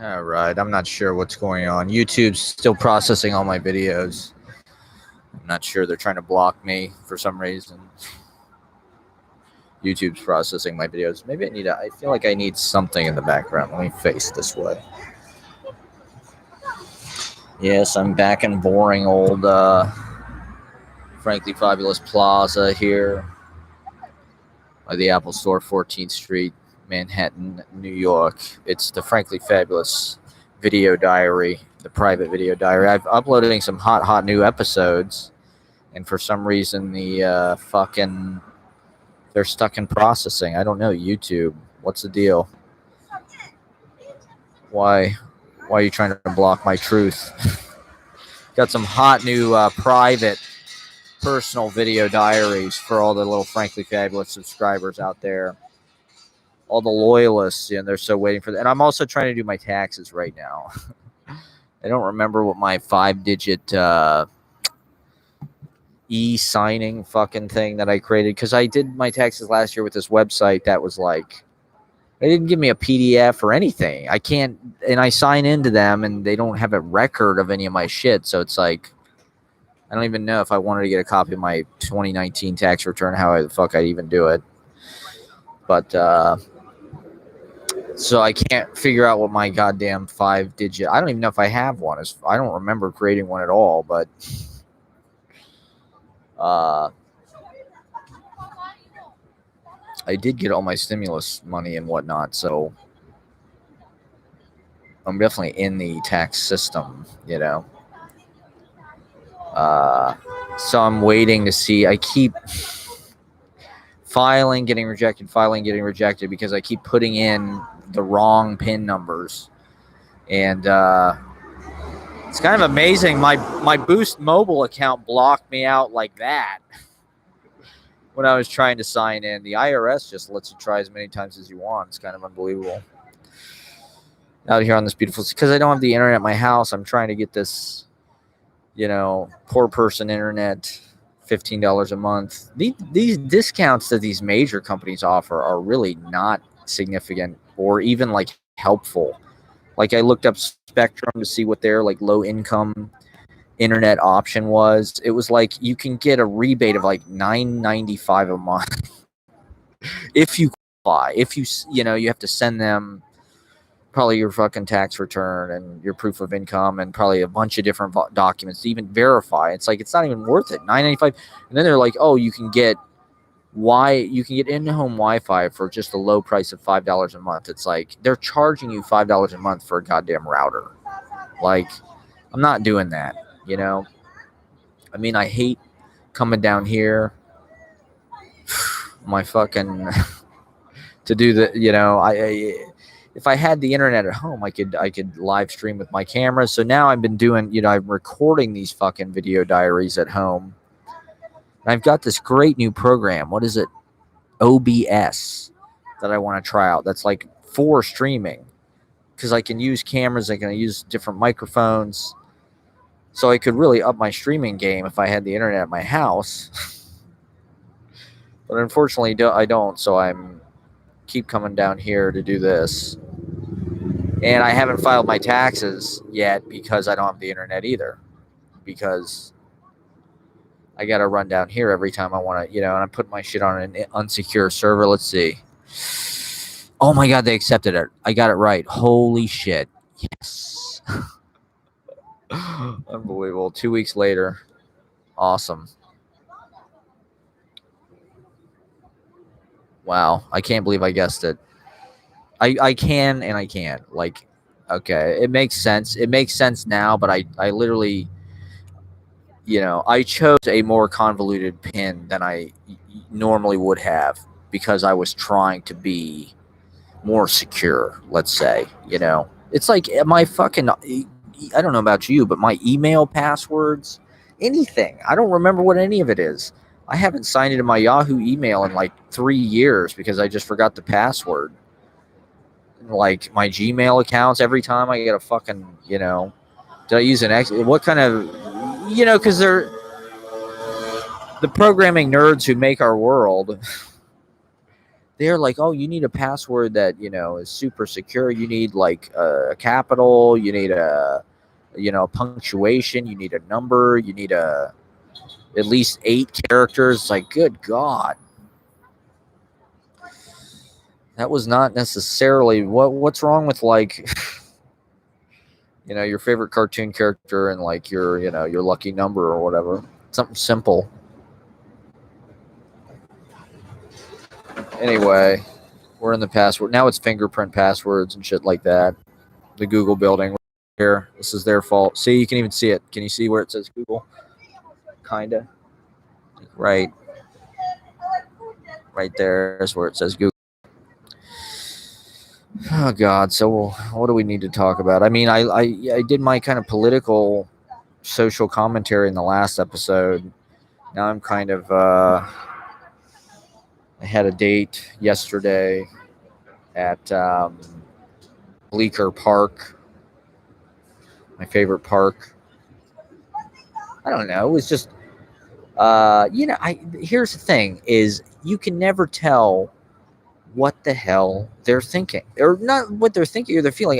All right, I'm not sure what's going on. YouTube's still processing all my videos. I'm not sure they're trying to block me for some reason. YouTube's processing my videos. Maybe I feel like I need something in the background. Let me face this way. Yes, I'm back in boring old, Frankly Fabulous Plaza here by the Apple Store, 14th Street, Manhattan, New York. It's the Frankly Fabulous video diary, the private video diary. I'm uploading some hot new episodes, and for some reason they're stuck in processing. I don't know, YouTube. What's the deal? Why are you trying to block my truth? Got some hot new private personal video diaries for all the little Frankly Fabulous subscribers out there. All the loyalists, they're so waiting for that. And I'm also trying to do my taxes right now. I don't remember what my 5-digit e-signing fucking thing that I created, because I did my taxes last year with this website that was like, they didn't give me a PDF or anything. I can't, and I sign into them and they don't have a record of any of my shit. So it's like, I don't even know if I wanted to get a copy of my 2019 tax return, how the fuck I'd even do it. But, so I can't figure out what my goddamn 5-digit, I don't even know if I have one. I don't remember creating one at all, but, I did get all my stimulus money and whatnot, so I'm definitely in the tax system, So I'm waiting to see. I keep filing, getting rejected because I keep putting in the wrong PIN numbers. And it's kind of amazing. My Boost Mobile account blocked me out like that when I was trying to sign in. The IRS just lets you try as many times as you want. It's kind of unbelievable. Out here on this beautiful, because I don't have the internet at my house, I'm trying to get this, poor person internet, $15 a month. These discounts that these major companies offer are really not significant or even like helpful. Like, I looked up Spectrum to see what their like low income internet option was. It was like you can get a rebate of like $9.95 a month if you qualify. If you have to send them probably your fucking tax return and your proof of income and probably a bunch of different documents to even verify. It's like, it's not even worth it. $9.95, and then they're like, oh, you can get in-home Wi-Fi for just a low price of $5 a month. It's like they're charging you $5 a month for a goddamn router. Like, I'm not doing that. I mean, I hate coming down here. My fucking to do the, if I had the internet at home, I could live stream with my camera. So now I've been doing, I'm recording these fucking video diaries at home. And I've got this great new program. What is it? OBS that I want to try out. That's like for streaming, because I can use cameras. I can use different microphones. So I could really up my streaming game if I had the internet at my house. But unfortunately, I don't. So I'm keep coming down here to do this. And I haven't filed my taxes yet because I don't have the internet either. Because I got to run down here every time I want to, and I put my shit on an unsecure server. Let's see. Oh my God, they accepted it. I got it right. Holy shit. Yes. Unbelievable. 2 weeks later. Awesome. Wow. I can't believe I guessed it. I can and I can't. Like, okay, it makes sense. It makes sense now, but I literally, I chose a more convoluted PIN than I normally would have because I was trying to be more secure, let's say. It's like my fucking, I don't know about you, but my email passwords, anything, I don't remember what any of it is. I haven't signed into my Yahoo email in like 3 years because I just forgot the password. Like my Gmail accounts, every time I get a fucking, did I use an X? What kind of, because they're the programming nerds who make our world. they're like, oh, you need a password that, is super secure. You need like a capital, you need punctuation, you need a number, you need at least 8 characters. Like, good God. That was not necessarily what's wrong with like your favorite cartoon character and like your lucky number or whatever. Something simple. Anyway, we're in the password. Now it's fingerprint passwords and shit like that. The Google building right here. This is their fault. See, you can even see it. Can you see where it says Google? Kinda. Right. Right there is where it says Google. Oh God. So what do we need to talk about? I mean, I did my kind of political social commentary in the last episode. Now I'm kind of I had a date yesterday at Bleecker Park, my favorite park. I don't know. It was just here's the thing is you can never tell what the hell they're thinking, or not what they're thinking or they're feeling.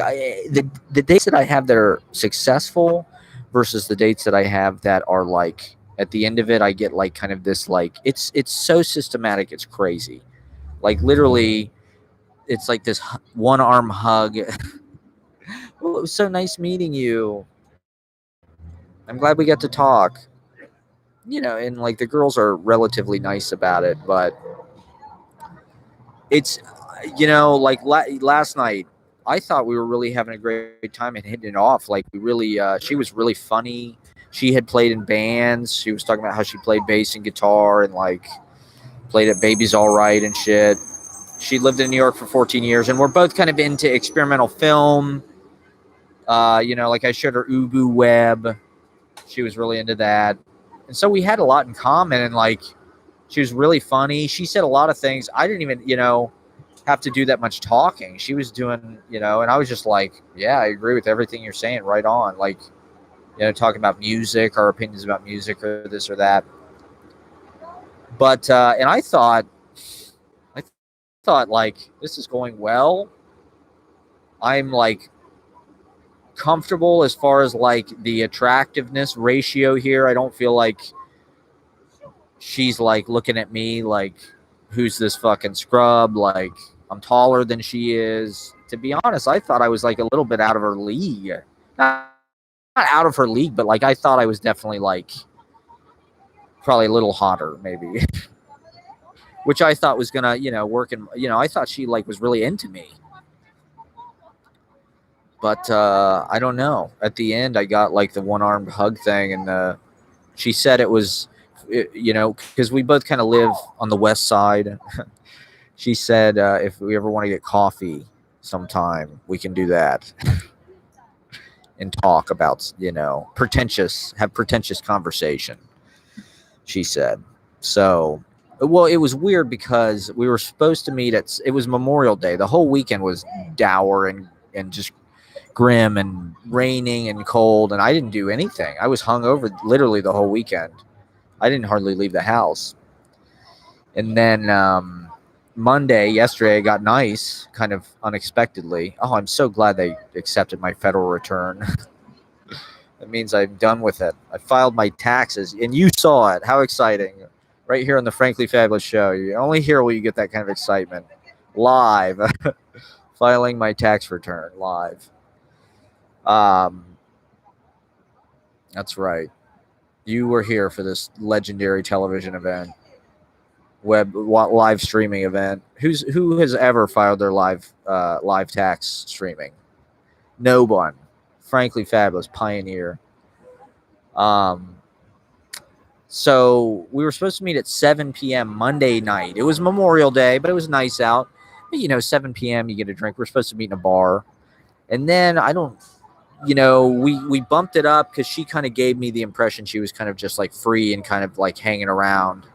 The dates that I have that are successful versus the dates that I have that are like at the end of it, I get like kind of this like it's so systematic, it's crazy. Like literally, it's like this one arm hug. Well, it was so nice meeting you. I'm glad we got to talk. And like the girls are relatively nice about it, but it's like last night I thought we were really having a great time and hitting it off. Like we really she was really funny. She had played in bands. She was talking about how she played bass and guitar and like played at Baby's All Right and shit. She lived in New York for 14 years, and we're both kind of into experimental film. Like I showed her Ubu Web. She was really into that. And so we had a lot in common, and like she was really funny. She said a lot of things. I didn't even, have to do that much talking. She was doing, and I was just like, yeah, I agree with everything you're saying. Right on. Like, talking about music, our opinions about music or this or that. But, and I thought like, this is going well. I'm like comfortable as far as like the attractiveness ratio here. I don't feel like she's like looking at me like, who's this fucking scrub? Like, I'm taller than she is. To be honest, I thought I was like a little bit out of her league. Not out of her league, but like I thought I was definitely like probably a little hotter, maybe. Which I thought was gonna, work in, I thought she like was really into me. But I don't know. At the end, I got like the one-armed hug thing, and she said it was, because we both kind of live on the west side. She said if we ever want to get coffee sometime, we can do that and talk about, have pretentious conversation, she said. So, well, it was weird because we were supposed to meet it was Memorial Day. The whole weekend was dour and just grim and raining and cold, and I didn't do anything. I was hungover literally the whole weekend. I didn't hardly leave the house. And then yesterday, it got nice, kind of unexpectedly. Oh, I'm so glad they accepted my federal return. That means I'm done with it. I filed my taxes, and you saw it. How exciting. Right here on the Frankly Fabulous Show. You only here will you get that kind of excitement. Live. Filing my tax return live. That's right. You were here for this legendary television event, live streaming event. Who has ever filed their live tax streaming? No one. Frankly Fabulous, pioneer. So we were supposed to meet at 7 p.m. Monday night. It was Memorial Day, but it was nice out. But, 7 p.m. you get a drink. We're supposed to meet in a bar, and then we bumped it up because she kind of gave me the impression she was kind of just like free and kind of like hanging around.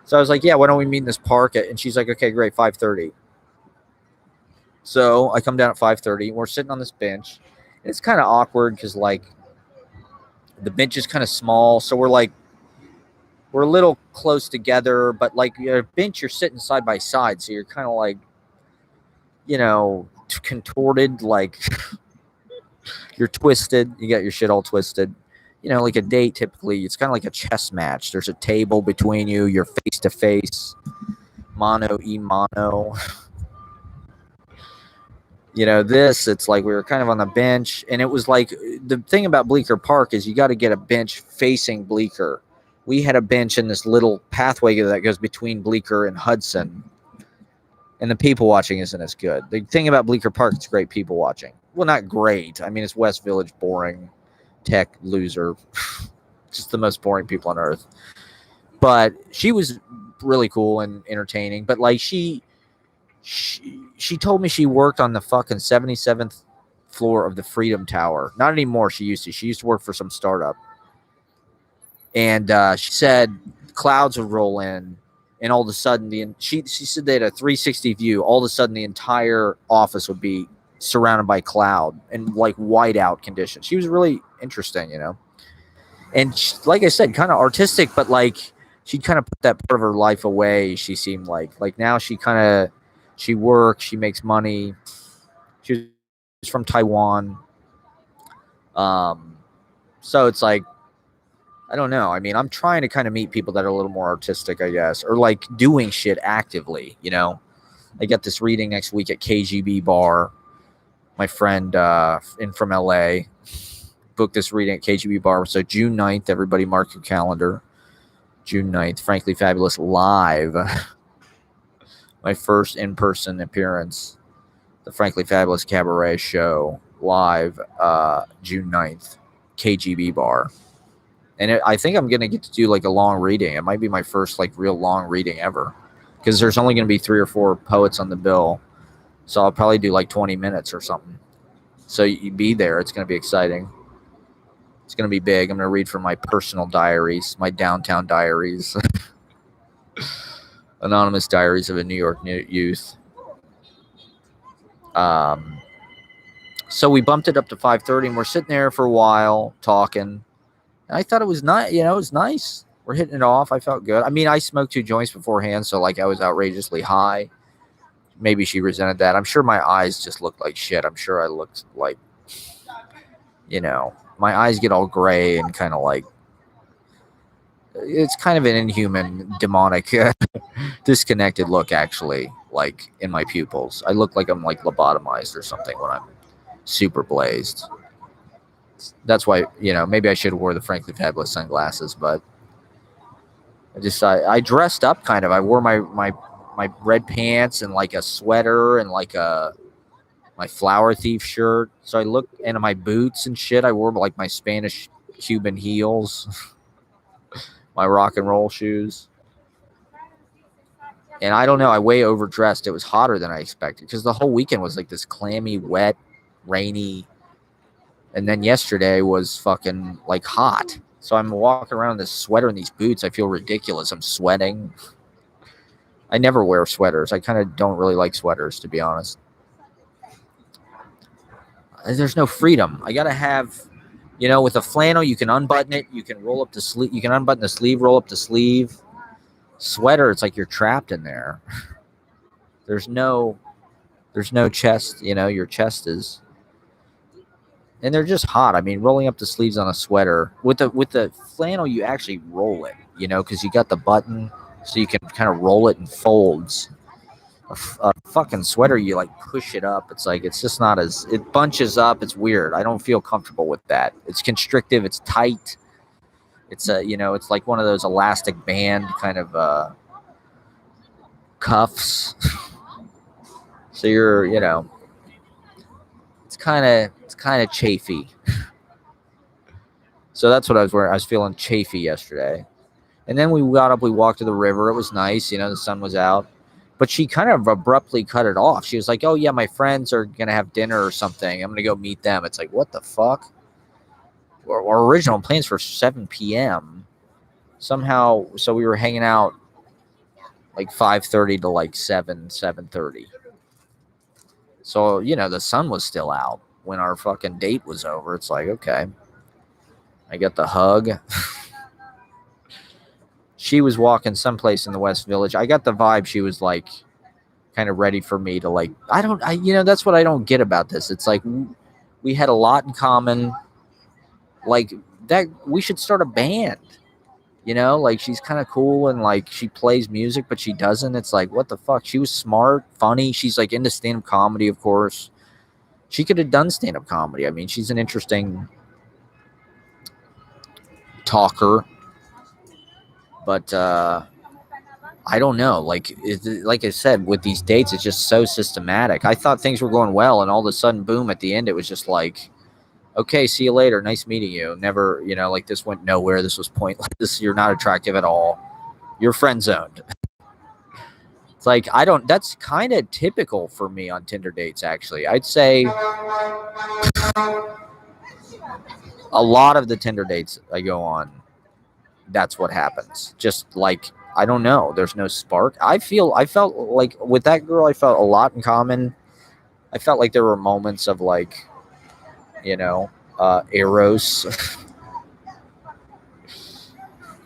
So I was like, yeah, why don't we meet in this park? And she's like, okay, great, 5:30. So I come down at 5:30. We're sitting on this bench. It's kind of awkward because like the bench is kind of small. So we're we're a little close together, but like your bench, you're sitting side by side, so you're kind of like, you know, contorted, like you're twisted. You got your shit all twisted. You know, like a date, typically, it's kind of like a chess match. There's a table between you. You're face to face, mano y mano. You know, this, it's like we were kind of on the bench, and it was like the thing about Bleecker Park is you got to get a bench facing Bleecker. We had a bench in this little pathway that goes between Bleecker and Hudson, and the people watching isn't as good. The thing about Bleecker Park, it's great people watching. Well, not great. I mean, it's West Village, boring, tech loser, just the most boring people on earth. But she was really cool and entertaining. But like she told me she worked on the fucking 77th floor of the Freedom Tower. Not anymore. She used to work for some startup. And she said clouds would roll in, and all of a sudden, she said they had a 360 view. All of a sudden, the entire office would be surrounded by cloud and like whiteout conditions. She was really interesting, you know. And she, like I said, kind of artistic, but like she'd kind of put that part of her life away. She seemed like now she works, she makes money. She's from Taiwan. So it's like, I don't know. I mean, I'm trying to kind of meet people that are a little more artistic, I guess, or like doing shit actively, you know. I got this reading next week at KGB Bar. My friend from LA booked this reading at KGB Bar. So June 9th, everybody mark your calendar. June 9th, Frankly Fabulous live. My first in-person appearance, the Frankly Fabulous Cabaret Show live, June 9th, KGB Bar. And I think I'm going to get to do like a long reading. It might be my first like real long reading ever, because there's only going to be 3 or 4 poets on the bill. So I'll probably do like 20 minutes or something. So you be there. It's going to be exciting. It's going to be big. I'm going to read from my personal diaries, my downtown diaries. Anonymous diaries of a New York youth. So we bumped it up to 5:30, and we're sitting there for a while talking. I thought it was nice. You know, it was nice. We're hitting it off. I felt good. I mean, I smoked 2 joints beforehand, so like I was outrageously high. Maybe she resented that. I'm sure my eyes just looked like shit. I'm sure I looked like, you know, my eyes get all gray and kind of like, it's kind of an inhuman, demonic, disconnected look, actually, like in my pupils. I look like I'm like lobotomized or something when I'm super blazed. That's why, you know, maybe I should have wore the Frankly Fabulous sunglasses, but I dressed up kind of. I wore my red pants and like a sweater and like my Flower Thief shirt. So I looked, and my boots and shit. I wore like my Spanish Cuban heels, my rock and roll shoes. And I don't know, I way overdressed. It was hotter than I expected because the whole weekend was like this clammy, wet, rainy. And then yesterday was fucking like hot. So I'm walking around in this sweater and these boots. I feel ridiculous. I'm sweating. I never wear sweaters. I kind of don't really like sweaters, to be honest. There's no freedom. I got to have, you know, with a flannel, you can unbutton it. You can roll up the sleeve. You can unbutton the sleeve, roll up the sleeve. Sweater, it's like you're trapped in there. There's no chest. You know, your chest is. And they're just hot. I mean, rolling up the sleeves on a sweater with the flannel, you actually roll it, you know, because you got the button, so you can kind of roll it in folds. A fucking sweater, you like push it up. It's like it's just not as, it bunches up. It's weird. I don't feel comfortable with that. It's constrictive. It's tight. It's you know, it's like one of those elastic band kind of cuffs. So you're, you know, it's kind of chafy. So that's what I was wearing. I was feeling chafy yesterday. And then we got up, we walked to the river. It was nice, you know, the sun was out. But she kind of abruptly cut it off. She was like, oh, yeah, my friends are going to have dinner or something. I'm going to go meet them. It's like, what the fuck? Our original plans for 7 p.m. Somehow, so we were hanging out like 5:30 to like 7:30. So, you know, the sun was still out when our fucking date was over. It's like, okay. I got the hug. she was walking someplace in the West Village. I got the vibe she was like kind of ready for me to like. That's what I don't get about this. It's like we had a lot in common. Like that, we should start a band. Like she's kind of cool and like she plays music, but she doesn't. It's like, what the fuck? She was smart, funny. She's like into stand up comedy, of course. She could have done stand up comedy. I mean, she's an interesting talker, but I don't know. Like I said, with these dates, it's just so systematic. I thought things were going well, and all of a sudden, boom! At the end, it was just like, okay, see you later. Nice meeting you. Never, like this went nowhere. This was pointless. You're not attractive at all. You're friend zoned. It's like, that's kind of typical for me on Tinder dates, actually. I'd say a lot of the Tinder dates I go on, that's what happens. Just like, I don't know. There's no spark. I felt like with that girl, I felt a lot in common. I felt like there were moments of like, eros.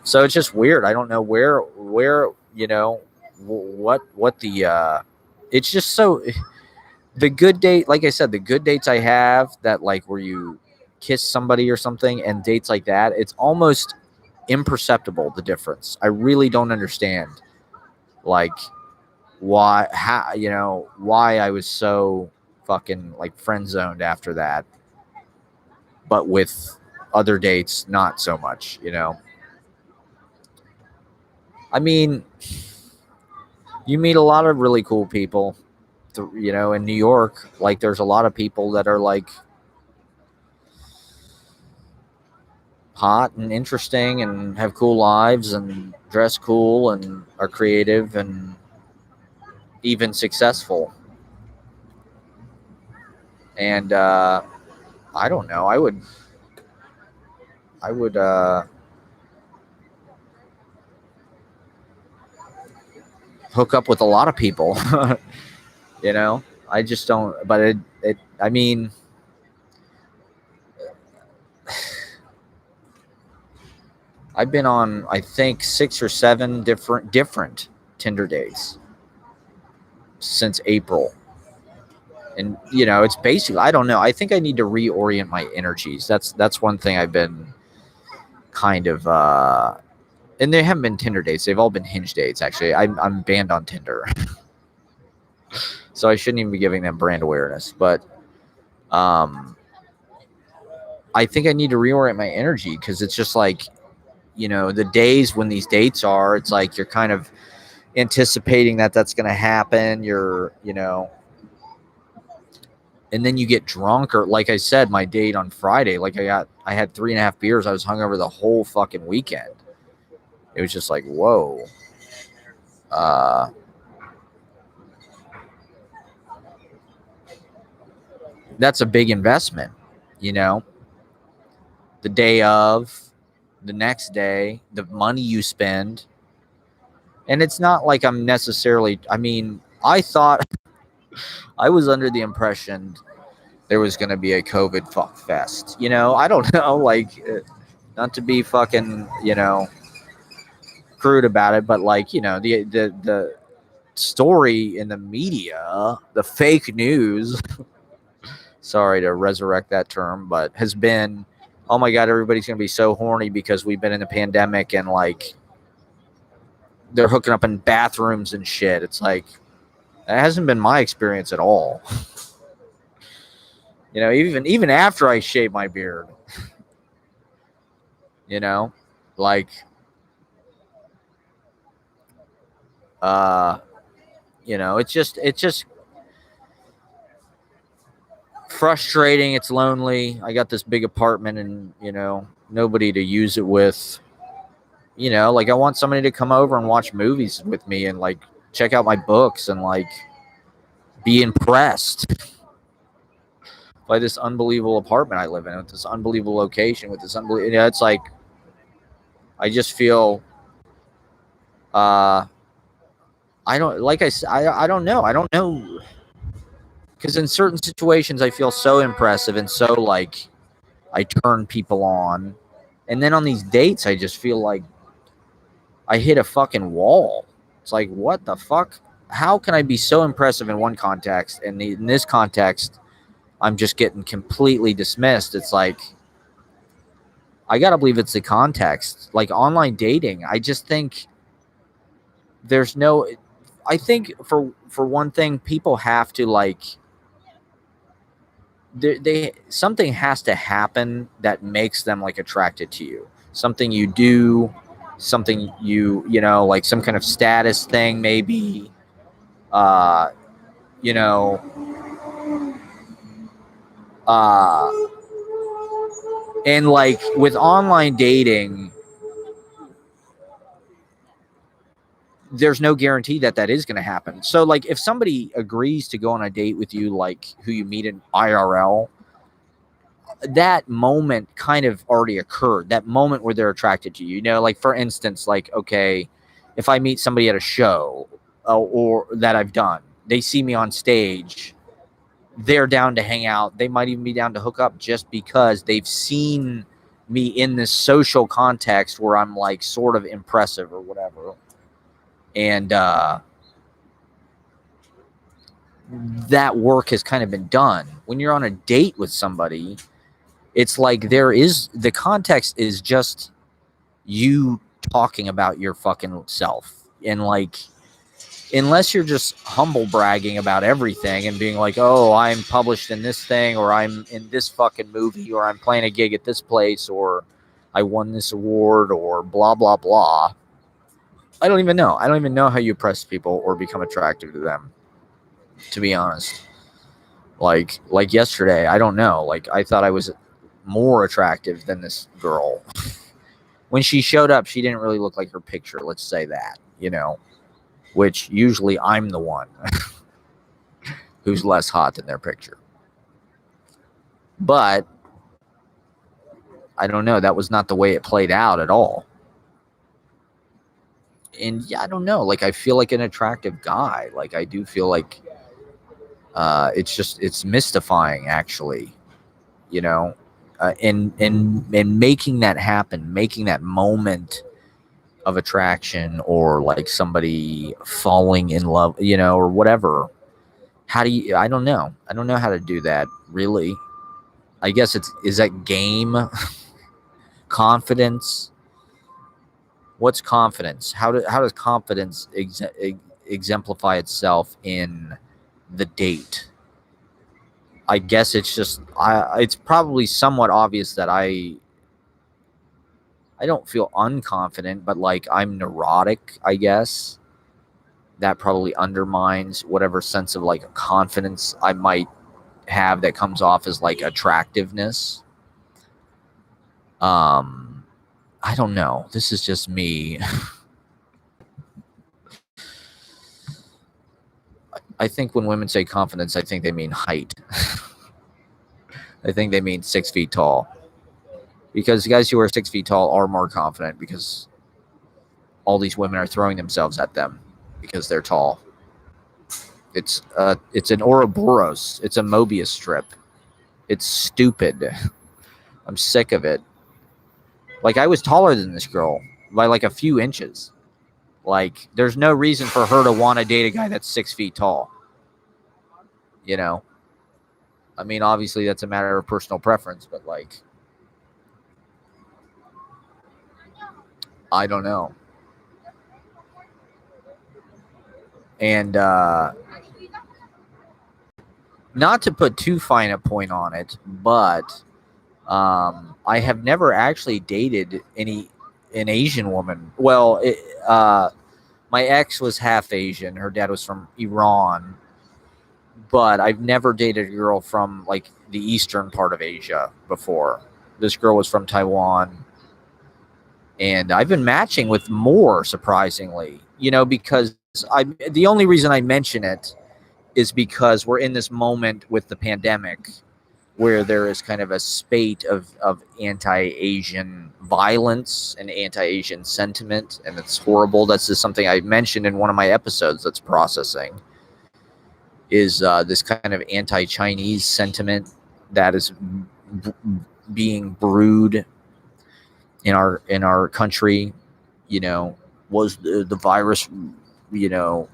So it's just weird. I don't know where, what the, it's just so, the good date, like I said, the good dates I have that like where you kiss somebody or something and dates like that, it's almost imperceptible, the difference. I really don't understand like why I was so fucking like friend zoned after that, but with other dates not so much. I mean, you meet a lot of really cool people, in New York. Like there's a lot of people that are like hot and interesting and have cool lives and dress cool and are creative and even successful. And I don't know. I would hook up with a lot of people. I just don't. But I mean, I've been on, I think, 6 or 7 different Tinder dates since April. And it's basically, I don't know. I think I need to reorient my energies. That's one thing I've been kind of and they haven't been Tinder dates. They've all been Hinge dates, actually. I'm banned on Tinder. So I shouldn't even be giving them brand awareness. But I think I need to reorient my energy, because it's just like, the days when these dates are, it's like you're kind of anticipating that that's going to happen. You're, and then you get drunk. Or like I said, my date on Friday, like I had 3.5 beers. I was hungover the whole fucking weekend. It was just like, whoa. That's a big investment, the day of, the next day, the money you spend. And it's not like I'm necessarily, I mean, I thought, I was under the impression there was going to be a COVID fuck fest. I don't know, like, not to be fucking, crude about it, but like, the story in the media, the fake news, sorry to resurrect that term, but has been, oh my God, everybody's going to be so horny because we've been in a pandemic and like they're hooking up in bathrooms and shit. It's like, that hasn't been my experience at all. Even after I shave my beard, like, it's just frustrating. It's lonely. I got this big apartment and, nobody to use it with. Like I want somebody to come over and watch movies with me and like check out my books and like be impressed by this unbelievable apartment I live in, with this unbelievable location, with this unbelievable, it's like, I just feel, I don't, like I don't know. Because in certain situations, I feel so impressive and so like I turn people on. And then on these dates, I just feel like I hit a fucking wall. It's like, what the fuck? How can I be so impressive in one context, and in this context, I'm just getting completely dismissed? It's like, I gotta believe it's the context. Like online dating, I just think there's no. I think for one thing, people have to like. They something has to happen that makes them like attracted to you. Something you do, something you know, like some kind of status thing, maybe. Uh, you know, uh, and like with online dating, there's no guarantee that that is going to happen. So like if somebody agrees to go on a date with you, like who you meet in IRL, that moment kind of already occurred. That moment where they're attracted to you, you know, like for instance, like, okay, if I meet somebody at a show or that I've done, they see me on stage, they're down to hang out. They might even be down to hook up just because they've seen me in this social context where I'm like sort of impressive or whatever. And that work has kind of been done. When you're on a date with somebody, it's like there is the context is just you talking about your fucking self. And like, unless you're just humble bragging about everything and being like, oh, I'm published in this thing, or I'm in this fucking movie, or I'm playing a gig at this place, or I won this award, or blah, blah, blah. I don't even know. I don't even know how you impress people or become attractive to them, to be honest. Like yesterday, I don't know. Like, I thought I was more attractive than this girl. When she showed up, she didn't really look like her picture. Let's say that, you know, which usually I'm the one who's less hot than their picture. But I don't know. That was not the way it played out at all. And yeah, I don't know. Like, I feel like an attractive guy. Like, I do feel like it's mystifying, actually, you know, and making that happen, making that moment of attraction, or like somebody falling in love, you know, or whatever. How do you? I don't know. I don't know how to do that, really. I guess is that game confidence. What's confidence? How does confidence exemplify itself in the date? I guess it's just it's probably somewhat obvious that I don't feel unconfident, but like I'm neurotic, I guess. That probably undermines whatever sense of like confidence I might have that comes off as like attractiveness. I don't know. This is just me. I think when women say confidence, I think they mean height. I think they mean 6 feet tall. Because guys who are 6 feet tall are more confident because all these women are throwing themselves at them because they're tall. It's an Ouroboros. It's a Mobius strip. It's stupid. I'm sick of it. Like, I was taller than this girl by like a few inches. Like, there's no reason for her to want to date a guy that's 6 feet tall. You know? I mean, obviously that's a matter of personal preference, but like, I don't know. And not to put too fine a point on it, but I have never actually dated an Asian woman. Well, my ex was half Asian. Her dad was from Iran. But I've never dated a girl from like the eastern part of Asia before. This girl was from Taiwan. And I've been matching with more, surprisingly, you know, because the only reason I mention it is because we're in this moment with the pandemic where there is kind of a spate of anti-Asian violence and anti-Asian sentiment, and it's horrible. That's just something I mentioned in one of my episodes that's processing, is this kind of anti-Chinese sentiment that is being brewed in our country, you know, was the virus, you know,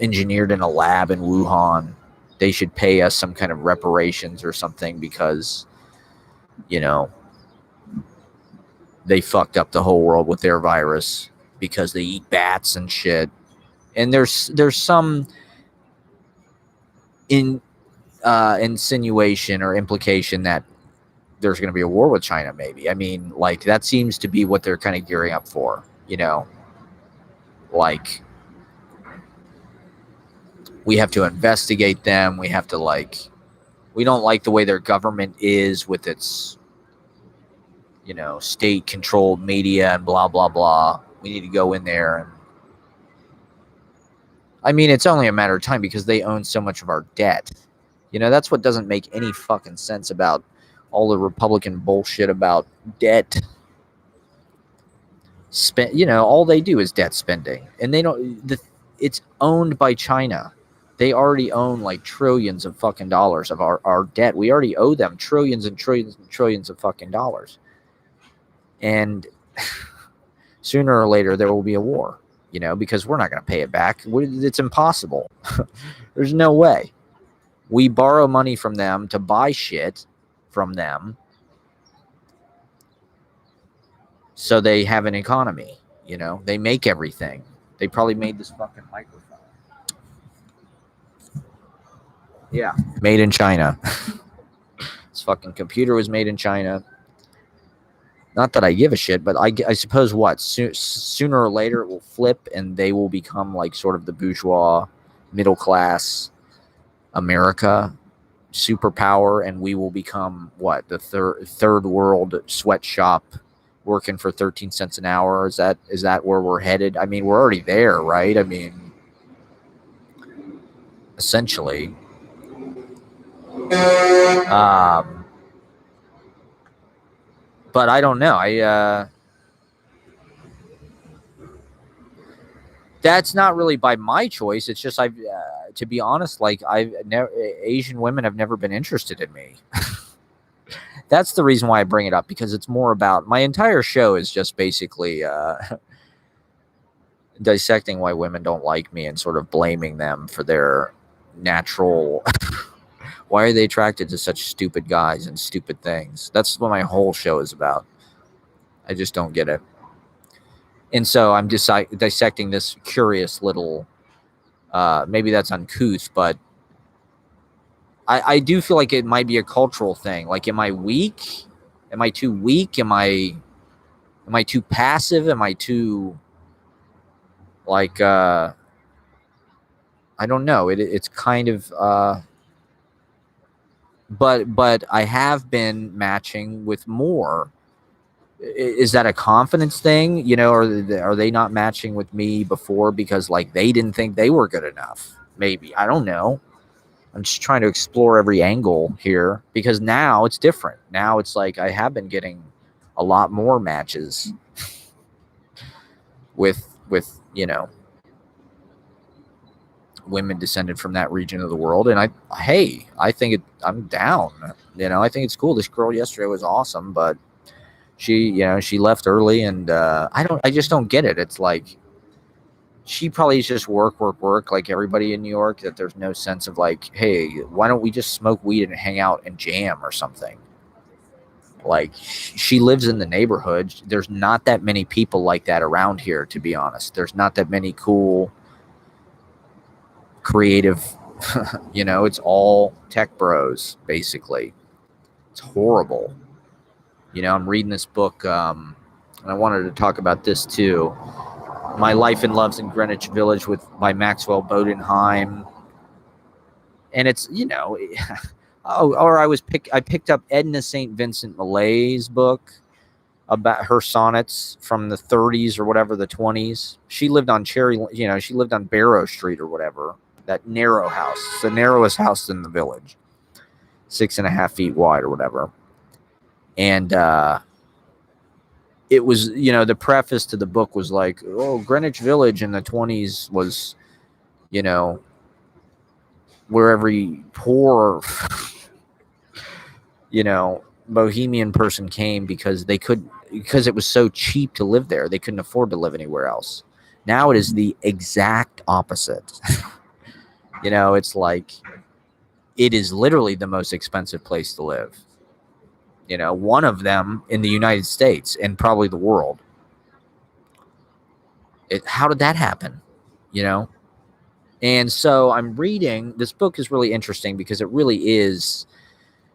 engineered in a lab in Wuhan, they should pay us some kind of reparations or something because, you know, they fucked up the whole world with their virus because they eat bats and shit. And there's some insinuation or implication that there's going to be a war with China, maybe. I mean, like, that seems to be what they're kind of gearing up for, you know? Like, we have to investigate them. We have to, like, we don't like the way their government is with its, you know, state-controlled media and blah, blah, blah. We need to go in there. And I mean, it's only a matter of time because they own so much of our debt. You know, that's what doesn't make any fucking sense about all the Republican bullshit about debt. You know, all they do is debt spending. And they don't, it's owned by China. They already own like trillions of fucking dollars of our debt. We already owe them trillions and trillions and trillions of fucking dollars. And sooner or later, there will be a war, you know, because we're not going to pay it back. It's impossible. There's no way. We borrow money from them to buy shit from them so they have an economy, you know. They make everything. They probably made this fucking microphone. Yeah, made in China. This fucking computer was made in China. Not that I give a shit, but I suppose what? Sooner or later it will flip and they will become like sort of the bourgeois, middle class America superpower, and we will become what? The third world sweatshop working for 13 cents an hour. Is that where we're headed? I mean, we're already there, right? I mean, essentially. But I don't know. That's not really by my choice. It's just to be honest, like Asian women have never been interested in me. That's the reason why I bring it up, because it's more about my entire show is just basically dissecting why women don't like me and sort of blaming them for their natural. Why are they attracted to such stupid guys and stupid things? That's what my whole show is about. I just don't get it. And so I'm just dissecting this curious little, maybe that's uncouth, but I do feel like it might be a cultural thing. Like, am I weak? Am I too weak? Am I too passive? Am I too, like, I don't know. It's kind of, but I have been matching with more. Is that a confidence thing? You know, are they not matching with me before because like they didn't think they were good enough? Maybe. I don't know. I'm just trying to explore every angle here because now it's different. Now it's like I have been getting a lot more matches with you know, women descended from that region of the world, and I think I'm down. You know, I think it's cool. This girl yesterday was awesome, but she left early, and I just don't get it. It's like she probably is just work like everybody in New York, that there's no sense of like, hey, why don't we just smoke weed and hang out and jam or something? Like, she lives in the neighborhood. There's not that many people like that around here, to be honest. There's not that many cool, creative, you know, it's all tech bros, basically. It's horrible. You know, I'm reading this book, and I wanted to talk about this too. My Life and Loves in Greenwich Village by Maxwell Bodenheim. And it's, you know, I picked up Edna St. Vincent Millay's book about her sonnets from the 30s or whatever, the 20s. She lived on she lived on Barrow Street or whatever, that narrow house. It's the narrowest house in the village, 6.5 feet wide or whatever. And it was, you know, the preface to the book was like, oh, Greenwich Village in the 20s was, you know, where every poor, you know, bohemian person came because because it was so cheap to live there. They couldn't afford to live anywhere else. Now it is the exact opposite. It's like it is literally the most expensive place to live. One of them in the United States and probably the world. How did that happen? And so I'm reading, this book is really interesting because it really is,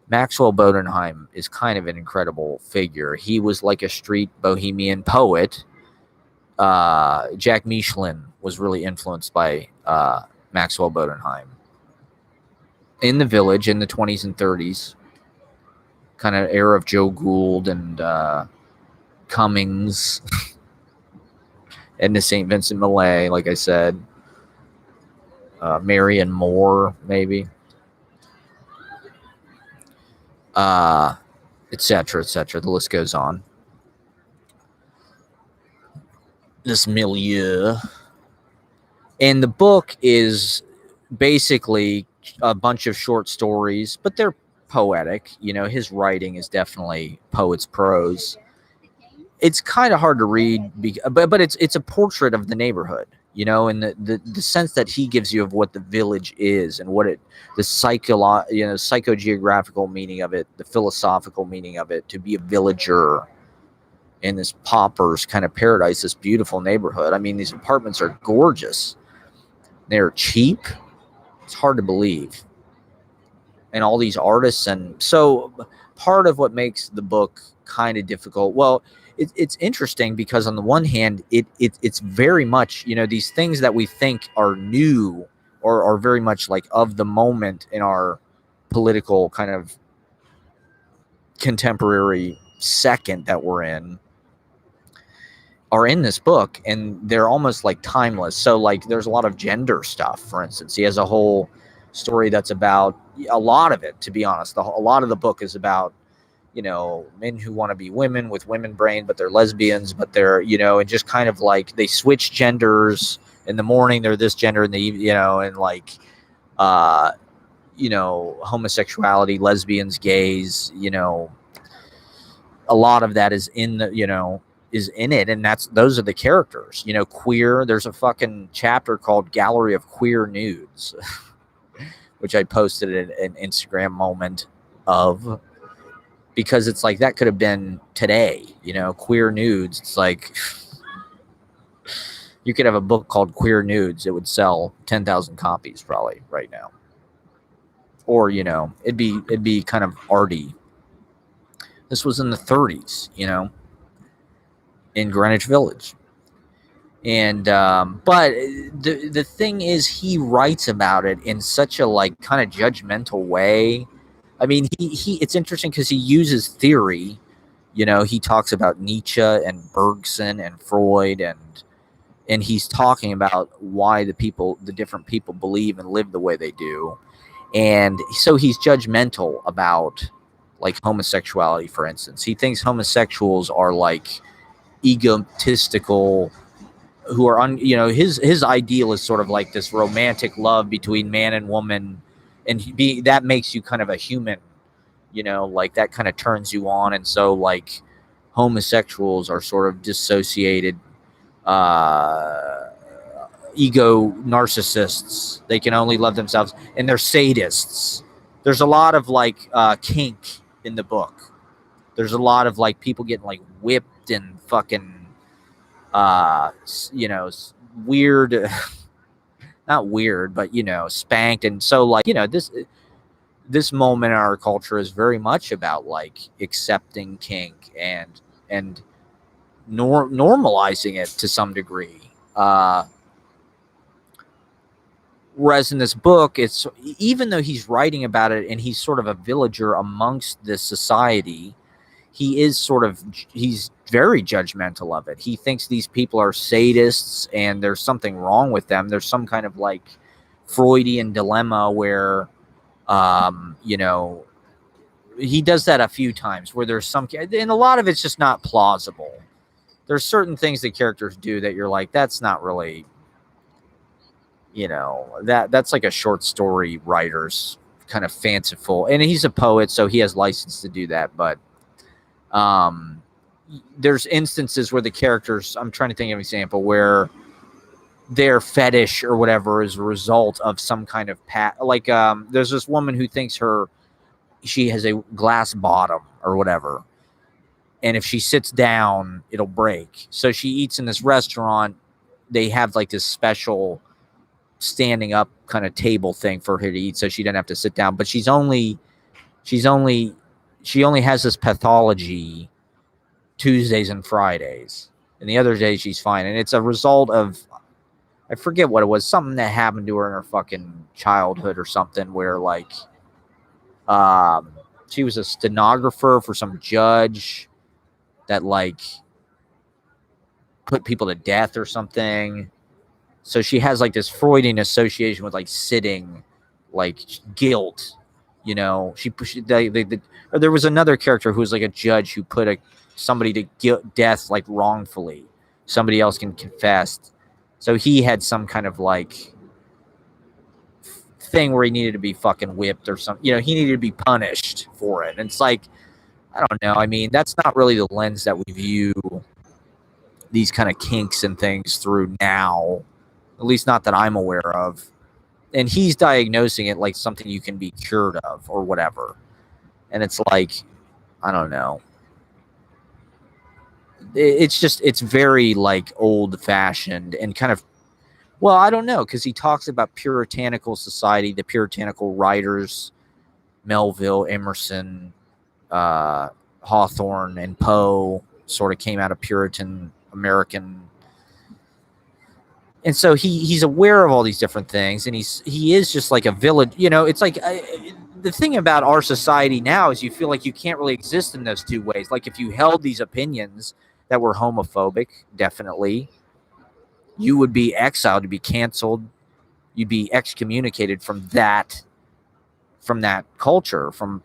Maxwell Bodenheim is kind of an incredible figure. He was like a street bohemian poet. Jack Michelin was really influenced by Maxwell Bodenheim. In the Village in the 20s and 30s, kind of era of Joe Gould and Cummings, Edna St. Vincent Millay, like I said, Marianne Moore, maybe, etc., etc. The list goes on. This milieu. And the book is basically a bunch of short stories, but they're poetic. His writing is definitely poet's prose. It's kind of hard to read, but it's a portrait of the neighborhood, and the sense that he gives you of what the village is and what the psychogeographical meaning of it, the philosophical meaning of it, to be a villager in this pauper's kind of paradise, this beautiful neighborhood. I mean, these apartments are gorgeous. They're cheap. It's hard to believe. And all these artists. And so part of what makes the book kind of difficult, well, it's interesting because on the one hand, it's very much, these things that we think are new or are very much like of the moment in our political kind of contemporary second that we're in, are in this book, and they're almost like timeless. So like there's a lot of gender stuff, for instance. He has a whole story that's about, a lot of it, to be honest, a lot of the book is about men who want to be women with women brain, but they're lesbians, but they're and just kind of like they switch genders. In the morning they're this gender, and and like homosexuality, lesbians, gays, a lot of that is in the is in it, and those are the characters. Queer. There's a fucking chapter called Gallery of Queer Nudes, which I posted an Instagram moment of, because it's like that could have been today. Queer nudes. It's like you could have a book called Queer Nudes. It would sell 10,000 copies probably right now, or it'd be kind of arty. This was in the 30s, in Greenwich Village. And but the thing is, he writes about it in such a like kind of judgmental way. I mean, he it's interesting because he uses theory. He talks about Nietzsche and Bergson and Freud, and he's talking about why the different people believe and live the way they do. And so he's judgmental about like homosexuality, for instance. He thinks homosexuals are like egotistical, who are his ideal is sort of like this romantic love between man and woman, and that makes you kind of a human, like that kind of turns you on. And so like homosexuals are sort of dissociated ego narcissists. They can only love themselves, and they're sadists. There's a lot of like kink in the book. There's a lot of like people getting like whipped and fucking weird not weird, but spanked. And so like this moment in our culture is very much about like accepting kink and normalizing it to some degree. Whereas in this book, it's, even though he's writing about it and he's sort of a villager amongst this society, he's very judgmental of it. He thinks these people are sadists and there's something wrong with them. There's some kind of like Freudian dilemma where, he does that a few times where there's and a lot of it's just not plausible. There's certain things that characters do that you're like, that's not really, that's like a short story writer's kind of fanciful. And he's a poet, so he has license to do that. But There's instances where the characters, I'm trying to think of an example where their fetish or whatever is a result of some kind of there's this woman who thinks she has a glass bottom or whatever, and if she sits down it'll break, so she eats in this restaurant. They have like this special standing up kind of table thing for her to eat so she doesn't have to sit down, but she only has this pathology Tuesdays and Fridays, and the other days she's fine, and it's a result of, I forget what it was, something that happened to her in her fucking childhood or something, where like she was a stenographer for some judge that like put people to death or something. So she has like this Freudian association with like sitting, like guilt, you know. There was another character who was like a judge who put somebody to death like wrongfully. Somebody else can confess. So he had some kind of like thing where he needed to be fucking whipped or something. You know, he needed to be punished for it. And it's like, I don't know. I mean, that's not really the lens that we view these kind of kinks and things through now, at least not that I'm aware of. And he's diagnosing it like something you can be cured of or whatever. And it's like, I don't know. It's very like old fashioned and kind of, well, I don't know, because he talks about puritanical society, the puritanical writers, Melville, Emerson, Hawthorne, and Poe sort of came out of Puritan American. And so he's aware of all these different things, and he is just like a village. You know, it's like the thing about our society now is you feel like you can't really exist in those two ways. Like if you held these opinions that were homophobic, definitely, you would be exiled, you'd be canceled, you'd be excommunicated from that culture, from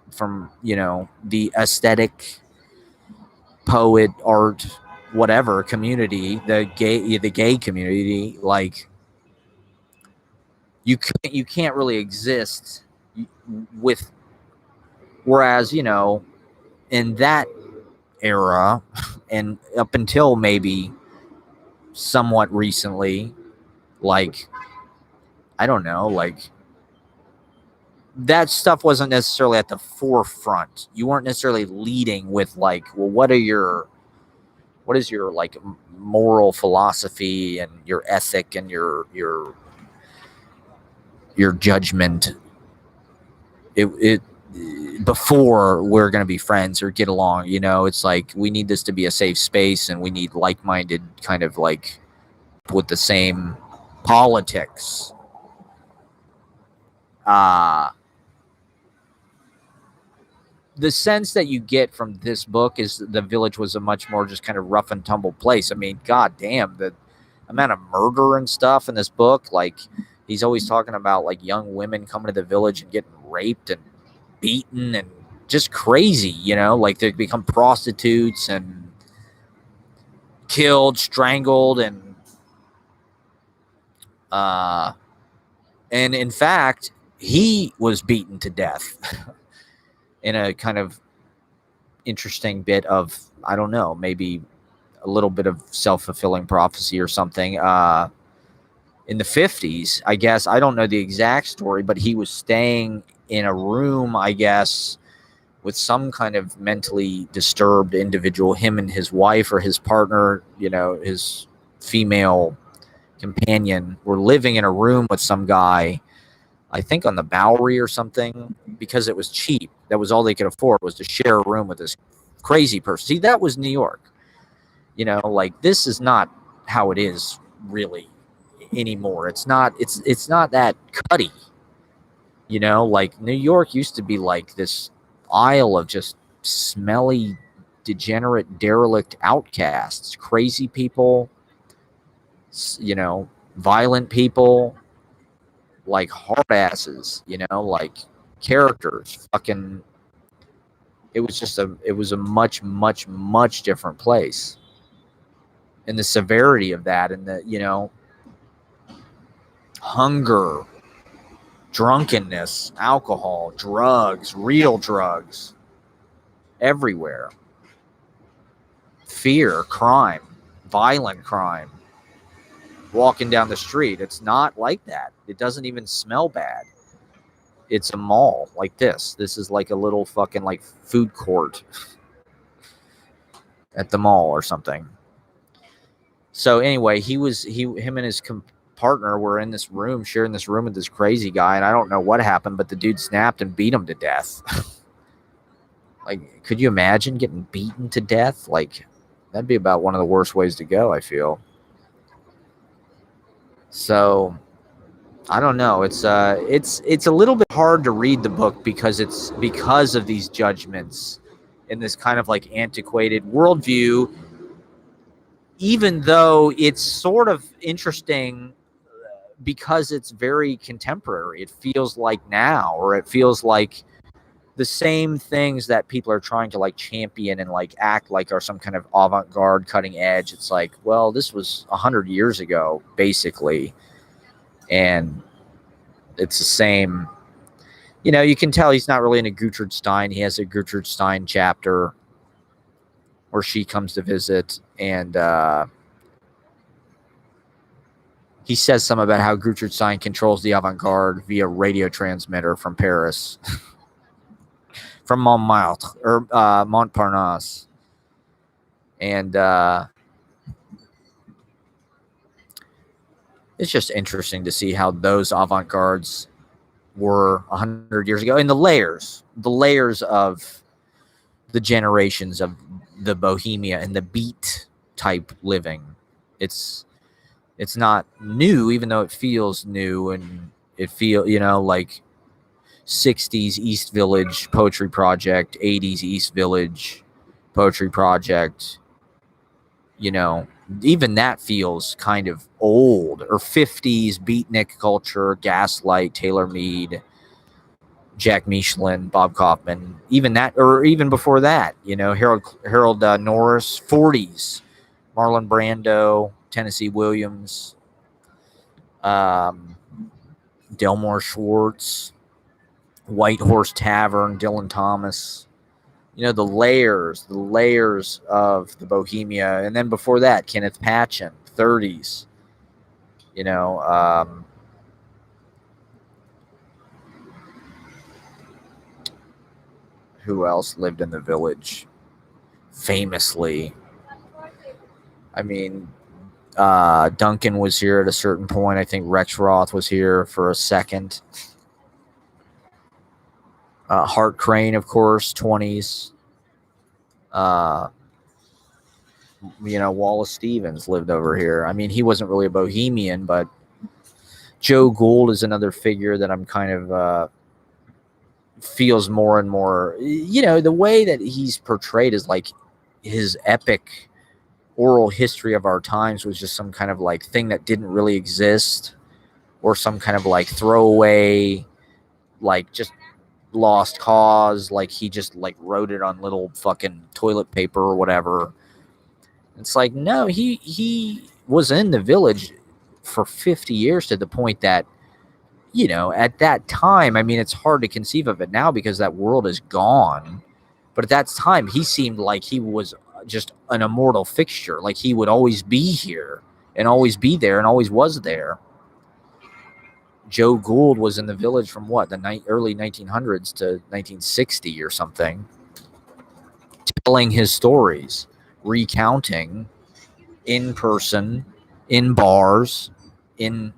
you know, the aesthetic, poet, art, whatever community, the gay community. Like you can't really exist with, whereas, you know, in that era and up until maybe somewhat recently, like, I don't know, like that stuff wasn't necessarily at the forefront. You weren't necessarily leading with like, well, what is your like moral philosophy and your ethic and your judgment. It before we're going to be friends or get along, you know. It's like we need this to be a safe space, and we need like-minded kind of like with the same politics. The sense that you get from this book is the village was a much more just kind of rough and tumble place. I mean, god damn, the amount of murder and stuff in this book. Like, he's always talking about like young women coming to the village and getting raped and beaten and just crazy, you know, like they become prostitutes and killed, strangled, and in fact, he was beaten to death in a kind of interesting bit of, I don't know, maybe a little bit of self-fulfilling prophecy or something. In the 50s, I guess, I don't know the exact story, but he was staying in a room, I guess, with some kind of mentally disturbed individual. Him and his wife or his partner, you know, his female companion, were living in a room with some guy, I think on the Bowery or something, because it was cheap. That was all they could afford, was to share a room with this crazy person. See, that was New York. You know, like, this is not how it is really anymore. It's not that cutty. You know, like New York used to be like this isle of just smelly, degenerate, derelict outcasts, crazy people, you know, violent people, like hard asses, you know, like characters. Fucking, it was a much, much, much different place. And the severity of that, and the, you know, hunger, drunkenness, alcohol, drugs, real drugs, everywhere. fear, crime, violent crime, walking down the street. It's not like that. It doesn't even smell bad. It's a mall like this. This is like a little fucking like food court at the mall or something. So anyway, him and his partner were in this room, sharing this room with this crazy guy, and I don't know what happened, but the dude snapped and beat him to death. Like, could you imagine getting beaten to death? Like, that'd be about one of the worst ways to go, I feel. So, I don't know. It's a little bit hard to read the book because of these judgments in this kind of like antiquated worldview. Even though it's sort of interesting because it's very contemporary. It feels like now, or it feels like the same things that people are trying to like champion and like act like are some kind of avant-garde, cutting edge. It's like, well, this was 100 years ago, basically. And it's the same. You know, you can tell he's not really into Gertrude Stein. He has a Gertrude Stein chapter where she comes to visit, and he says something about how Gertrude Stein controls the avant-garde via radio transmitter from Paris, from Montmartre or Montparnasse, and it's just interesting to see how those avant-gardes were 100 years ago, and the layers of the generations of the bohemia and the beat type living. It's not new, even though it feels new, and it feel, you know, like 60s East Village Poetry Project, 80s East Village Poetry Project, you know, even that feels kind of old. Or 50s beatnik culture, Gaslight, Taylor Mead, Jack Michelin, Bob Kaufman, even that, or even before that, you know, Harold Norris, 40s, Marlon Brando, Tennessee Williams, Delmore Schwartz, White Horse Tavern, Dylan Thomas. You know, the layers of the bohemia. And then before that, Kenneth Patchen, 30s. You know, who else lived in the village famously? I mean, Duncan was here at a certain point. I think Rex Roth was here for a second. Hart Crane, of course, 20s. You know, Wallace Stevens lived over here. I mean, he wasn't really a bohemian, but Joe Gould is another figure that I'm kind of feels more and more, you know, the way that he's portrayed is like his epic oral history of our times was just some kind of like thing that didn't really exist, or some kind of like throwaway, like just lost cause. Like he just like wrote it on little fucking toilet paper or whatever. It's like, no, he was in the village for 50 years, to the point that, you know, at that time, I mean, it's hard to conceive of it now because that world is gone. But at that time, he seemed like he was just an immortal fixture. Like he would always be here and always be there and always was there. Joe Gould was in the village from what, the early 1900s to 1960 or something, telling his stories, recounting in person, in bars, in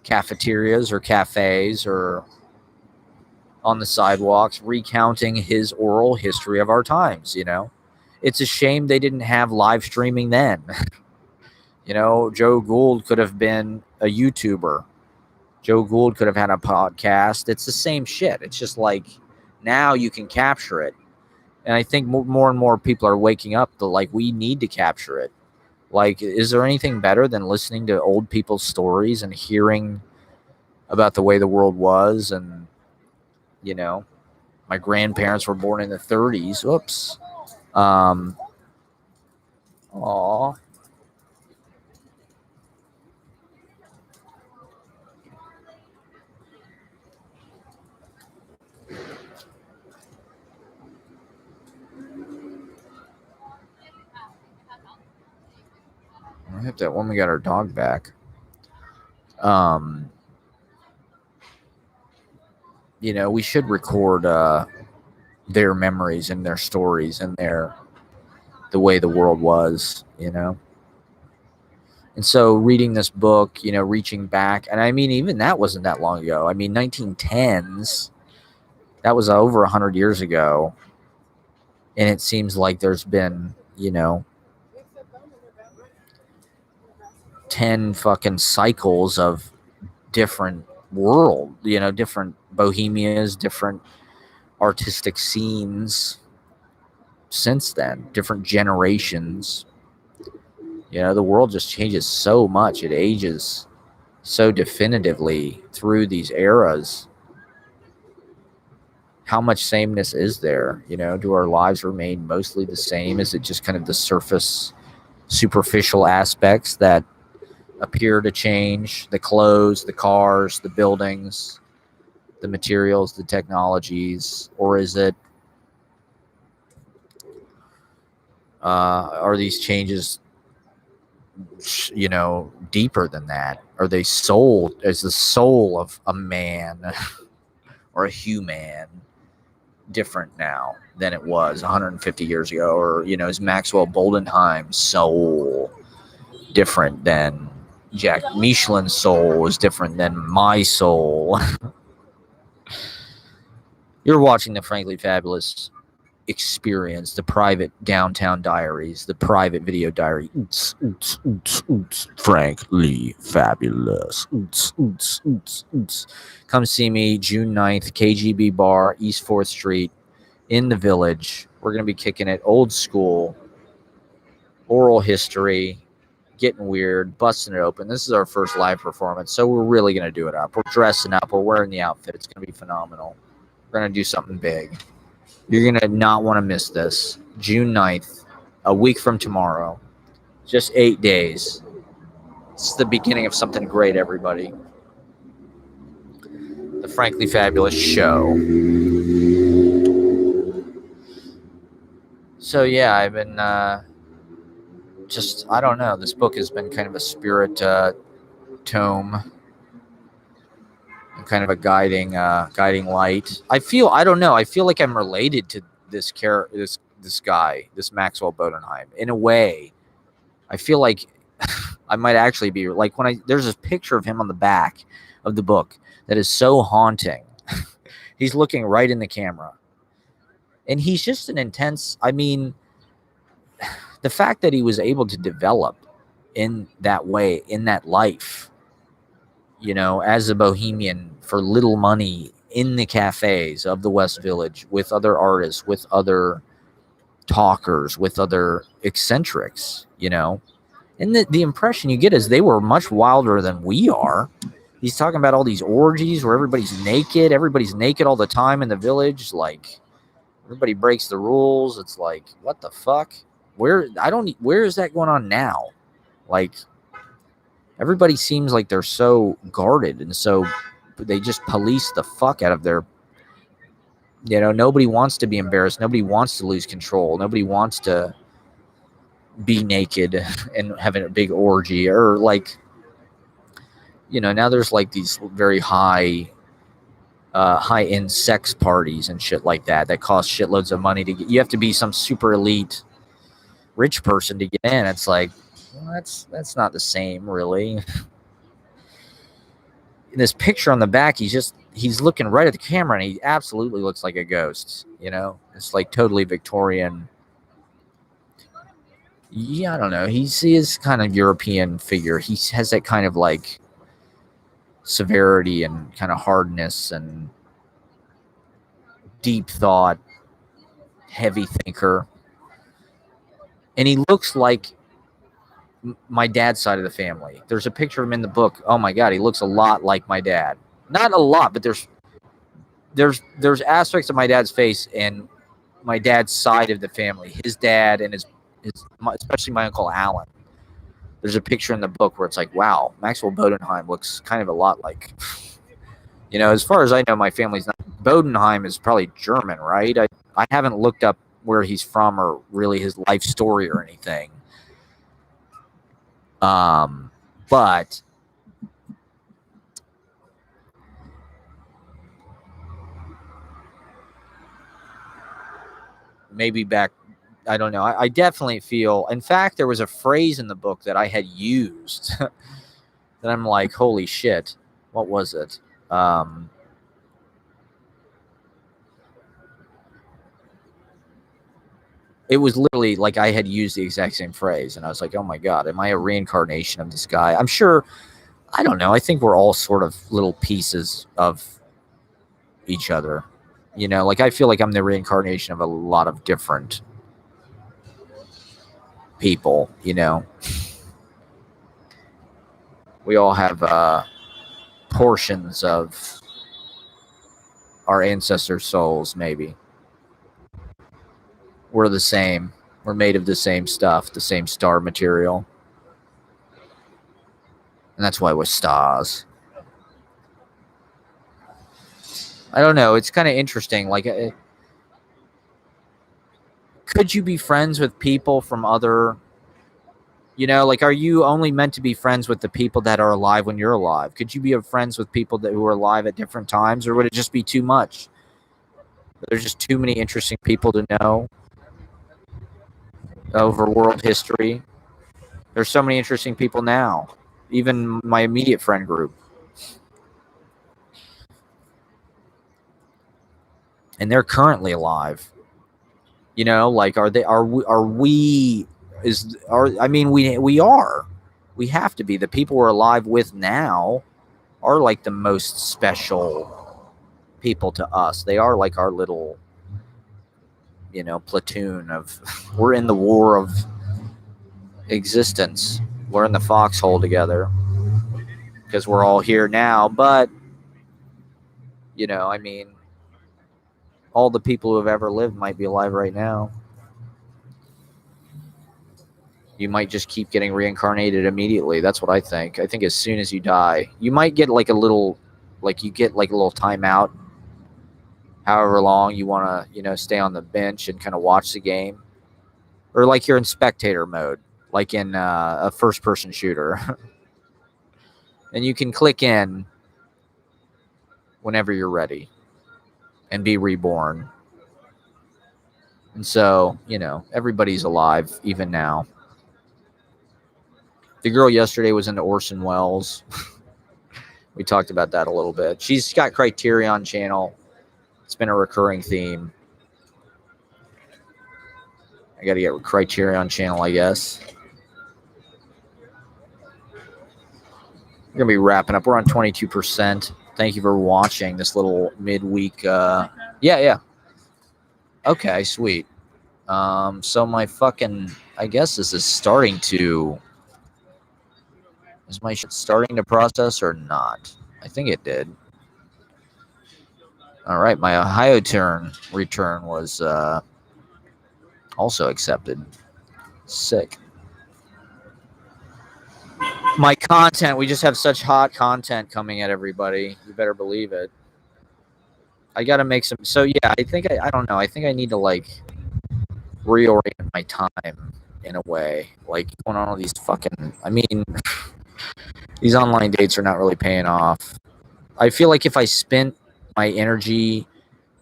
cafeterias or cafes, or on the sidewalks, recounting his oral history of our times. You know, it's a shame they didn't have live streaming then. You know, Joe Gould could have been a YouTuber. Joe Gould could have had a podcast. It's the same shit. It's just like now you can capture it. And I think more and more people are waking up to like, we need to capture it. Like, is there anything better than listening to old people's stories and hearing about the way the world was? And, you know, my grandparents were born in the 30s. Oops. Aw. have to when we got our dog back. You know, we should record their memories and their stories and the way the world was, you know. And so reading this book, you know, reaching back, and I mean, even that wasn't that long ago. I mean, 1910s, that was over 100 years ago. And it seems like there's been, you know, 10 fucking cycles of different world, you know, different bohemias, different artistic scenes since then, different generations. You know, the world just changes so much. It ages so definitively through these eras. How much sameness is there? You know, do our lives remain mostly the same? Is it just kind of the surface, superficial aspects that appear to change? The clothes, the cars, the buildings, the materials, the technologies? Or is it, are these changes, you know, deeper than that? Are they soul? Is the soul of a man or a human different now than it was 150 years ago? Or, you know, is Maxwell Boldenheim's soul different than Jack Michelin's soul is different than my soul? You're watching the Frankly Fabulous Experience, the private downtown diaries, the private video diary. Frankly Fabulous. Come see me June 9th, KGB Bar, East 4th Street, in the Village. We're going to be kicking it old school, oral history, getting weird, busting it open. This is our first live performance, so we're really going to do it up. We're dressing up. We're wearing the outfit. It's going to be phenomenal. We're going to do something big. You're going to not want to miss this. June 9th, a week from tomorrow. Just 8 days. It's the beginning of something great, everybody. The Frankly Fabulous Show. So, yeah, I've been just, I don't know. This book has been kind of a spirit tome. Kind of a guiding light. I feel like I'm related to this guy, this Maxwell Bodenheim, in a way. I feel like I might actually be like, there's this picture of him on the back of the book that is so haunting. He's looking right in the camera, and he's just an intense. I mean, the fact that he was able to develop in that way, in that life, you know, as a bohemian for little money in the cafes of the West Village with other artists, with other talkers, with other eccentrics, you know. And the impression you get is they were much wilder than we are. He's talking about all these orgies where everybody's naked all the time in the village. Like, everybody breaks the rules. It's like, what the fuck? Where is that going on now? Like, everybody seems like they're so guarded, and so they just police the fuck out of their, you know, nobody wants to be embarrassed. Nobody wants to lose control. Nobody wants to be naked and having a big orgy, or like, you know, now there's like these very high-end sex parties and shit like that cost shitloads of money to get. You have to be some super elite rich person to get in. It's like, well, that's not the same, really. In this picture on the back, he's looking right at the camera, and he absolutely looks like a ghost. You know, it's like totally Victorian. Yeah, I don't know. He is kind of European figure. He has that kind of like severity and kind of hardness and deep thought, heavy thinker, and he looks like my dad's side of the family. There's a picture of him in the book. Oh my God, he looks a lot like my dad. Not a lot, but there's aspects of my dad's face and my dad's side of the family. His dad and especially my Uncle Alan. There's a picture in the book where it's like, wow, Maxwell Bodenheim looks kind of a lot like, you know, as far as I know, my family's not. Bodenheim is probably German, right? I haven't looked up where he's from or really his life story or anything. But maybe back, I don't know. I definitely feel, in fact, there was a phrase in the book that I had used that I'm like, holy shit, what was it? It was literally like I had used the exact same phrase, and I was like, oh my God, am I a reincarnation of this guy? I'm sure, I don't know. I think we're all sort of little pieces of each other. You know, like I feel like I'm the reincarnation of a lot of different people, you know. We all have portions of our ancestors' souls, maybe. We're the same. We're made of the same stuff, the same star material. And that's why we're stars. I don't know. It's kind of interesting. Like, could you be friends with people from other, you know, like, are you only meant to be friends with the people that are alive when you're alive? Could you be friends with people who are alive at different times, or would it just be too much? There's just too many interesting people to know over world history. There's so many interesting people now, even my immediate friend group. And they're currently alive. You know, like, are we I mean, we are. We have to be. The people we're alive with now are like the most special people to us. They are like our little, you know, platoon of we're in the war of existence. We're in the foxhole together because we're all here now, but you know, I mean, all the people who have ever lived might be alive right now. You might just keep getting reincarnated immediately. That's what I think. I think as soon as you die, you might get like a little, like you get like a little timeout, however long you want to, you know, stay on the bench and kind of watch the game, or like you're in spectator mode, like in a first-person shooter, and you can click in whenever you're ready and be reborn. And so, you know, everybody's alive even now. The girl yesterday was into Orson Welles. We talked about that a little bit. She's got Criterion Channel. It's been a recurring theme. I got to get Criterion Channel, I guess. We're going to be wrapping up. We're on 22%. Thank you for watching this little midweek. Yeah. Okay, sweet. So my fucking, I guess this is starting to, is my shit starting to process or not? I think it did. All right, my Ohio return was also accepted. Sick. My content, we just have such hot content coming at everybody. You better believe it. I got to make some. So yeah, I think I don't know. I think I need to like reorient my time in a way. Like going on all these fucking. I mean, these online dates are not really paying off. I feel like if I spent my energy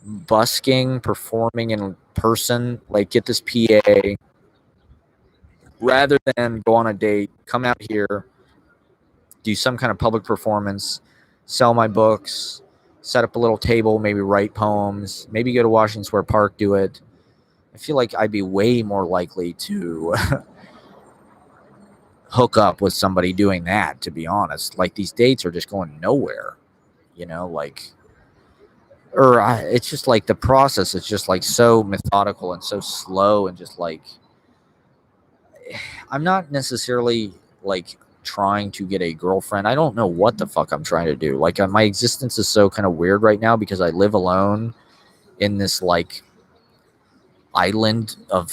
busking, performing in person, like get this PA, rather than go on a date, come out here, do some kind of public performance, sell my books, set up a little table, maybe write poems, maybe go to Washington Square Park, do it. I feel like I'd be way more likely to hook up with somebody doing that, to be honest. Like these dates are just going nowhere, you know, like, or it's just like the process is just like so methodical and so slow and just like, I'm not necessarily like trying to get a girlfriend. I don't know what the fuck I'm trying to do. Like my existence is so kind of weird right now because I live alone in this like island of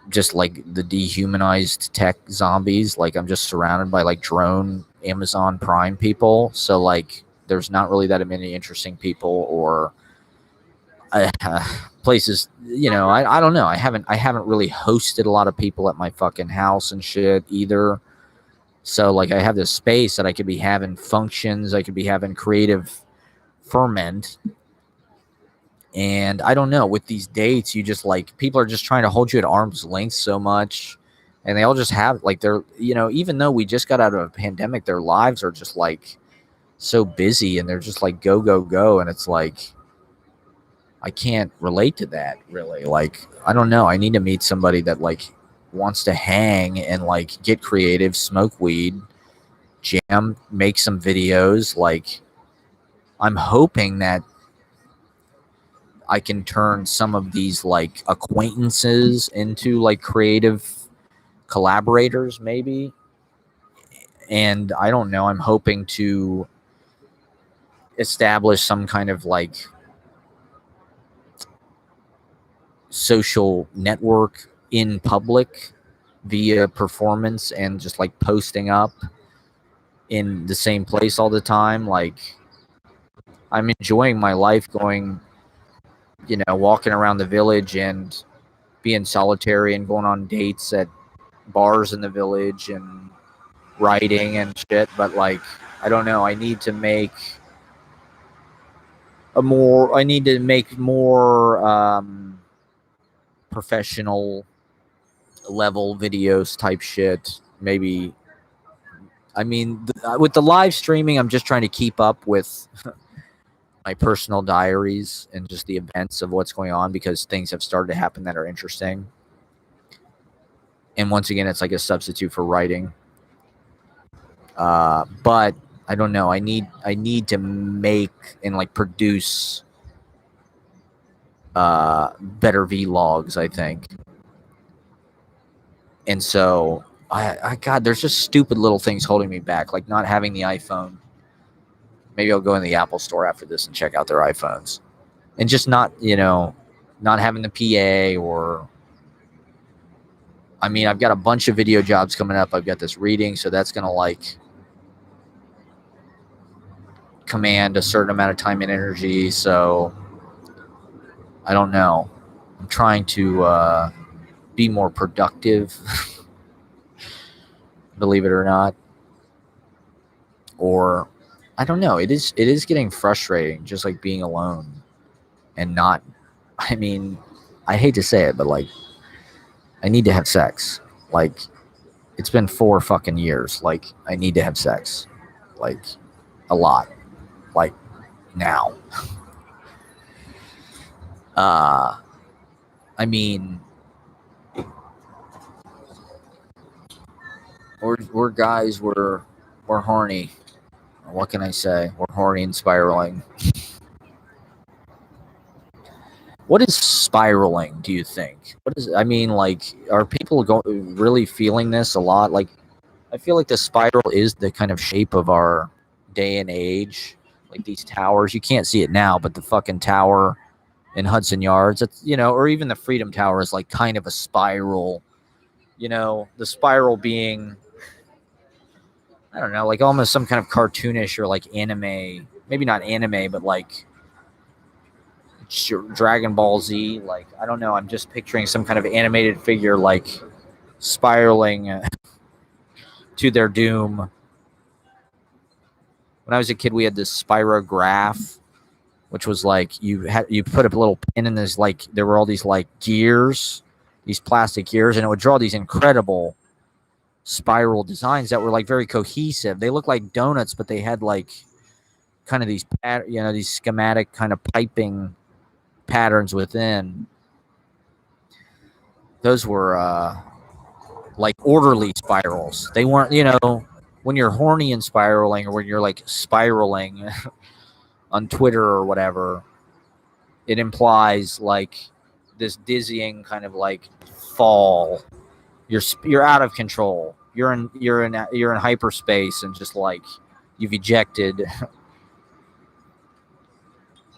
just like the dehumanized tech zombies. Like I'm just surrounded by like drone Amazon Prime people. So like there's not really that many interesting people or places, you know. I don't know. I haven't really hosted a lot of people at my fucking house and shit either. So like I have this space that I could be having functions, I could be having creative ferment. And I don't know, with these dates, you just like, people are just trying to hold you at arm's length so much. And they all just have like, they're, even though we just got out of a pandemic, their lives are just like so busy and they're just like go, go, go. And it's like, I can't relate to that really. Like, I don't know. I need to meet somebody that like wants to hang and like get creative, smoke weed, jam, make some videos. Like, I'm hoping that I can turn some of these like acquaintances into like creative collaborators, maybe. And I don't know. I'm hoping to establish some kind of like social network in public via performance and just like posting up in the same place all the time. Like, I'm enjoying my life going, walking around the village and being solitary and going on dates at bars in the village and writing and shit. But like, I don't know. I need to make more professional level videos type shit. Maybe, I mean, with the live streaming, I'm just trying to keep up with my personal diaries and just the events of what's going on, because things have started to happen that are interesting. And once again, it's like a substitute for writing. But I don't know. I need to make and like produce better vlogs, I think. And so God, there's just stupid little things holding me back, like not having the iPhone. Maybe I'll go in the Apple store after this and check out their iPhones, and just not having the PA. Or, I mean, I've got a bunch of video jobs coming up. I've got this reading, so that's going to like command a certain amount of time and energy. So I don't know. I'm trying to be more productive, believe it or not. Or, I don't know. It is getting frustrating, just like being alone and not. I mean, I hate to say it, but like, I need to have sex. Like, it's been 4 fucking years. Like, I need to have sex. Like, a lot. Like, now. I mean, we're guys. We're horny. What can I say? We're horny and spiraling. What is spiraling, do you think? I mean, like, are people really feeling this a lot? Like, I feel like the spiral is the kind of shape of our day and age. Like these towers, you can't see it now, but the fucking tower in Hudson Yards, it's, or even the Freedom Tower is like kind of a spiral. The spiral being, I don't know, like almost some kind of cartoonish or like anime, maybe not anime, but like Dragon Ball Z. Like, I don't know, I'm just picturing some kind of animated figure like spiraling to their doom. When I was a kid, we had this spirograph, which was like you put a little pin in this, like there were all these like gears, these plastic gears, and it would draw these incredible spiral designs that were like very cohesive. They looked like donuts, but they had like kind of these these schematic kind of piping patterns within. Those were like orderly spirals. They weren't, when you're horny and spiraling, or when you're like spiraling on Twitter or whatever, it implies like this dizzying kind of like fall. You're out of control. You're in hyperspace, and just like you've ejected.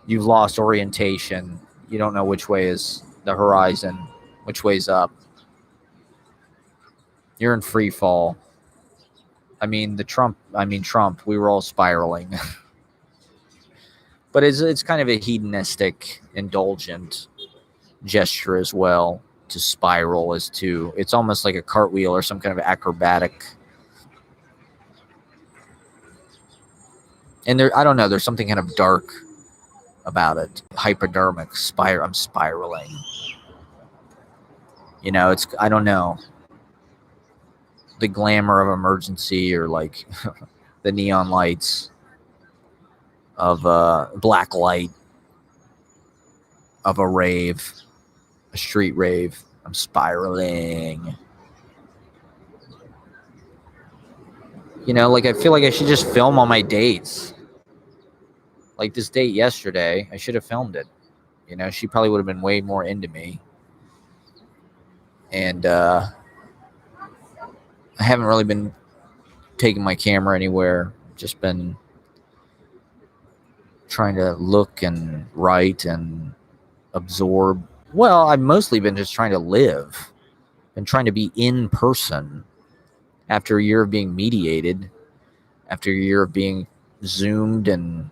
You've lost orientation. You don't know which way is the horizon, which way's up. You're in free fall. I mean, Trump, we were all spiraling. But it's kind of a hedonistic, indulgent gesture as well, to spiral, it's almost like a cartwheel or some kind of acrobatic And I don't know, there's something kind of dark about it. Hypodermic I'm spiraling. You know, I don't know. The glamour of emergency, or like the neon lights of black light of a rave, a street rave. I'm spiraling. You know, like I feel like I should just film all my dates. Like this date yesterday, I should have filmed it. You know, she probably would have been way more into me. And I haven't really been taking my camera anywhere. Just been trying to look and write and absorb. Well, I've mostly been just trying to live and trying to be in person after a year of being mediated, after a year of being Zoomed and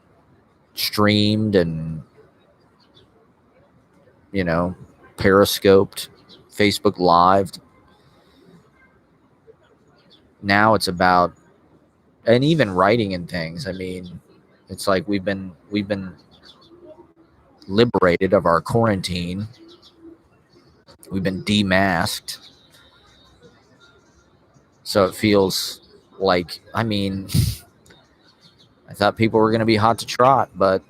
streamed and, you know, periscoped, Facebook Lived. Now it's about, and even writing and things. I mean, it's like we've been liberated of our quarantine. We've been demasked. So it feels like, I mean, I thought people were going to be hot to trot, but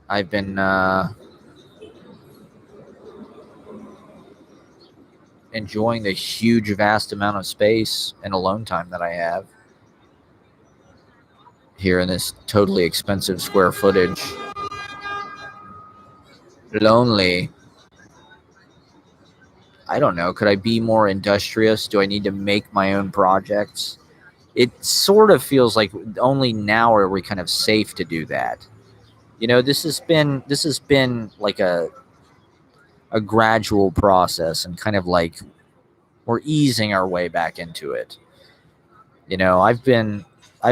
I've been enjoying the huge, vast amount of space and alone time that I have here in this totally expensive square footage. Lonely. I don't know. Could I be more industrious? Do I need to make my own projects? It sort of feels like only now are we kind of safe to do that. You know, this has been like a gradual process, and kind of like we're easing our way back into it. You know, I've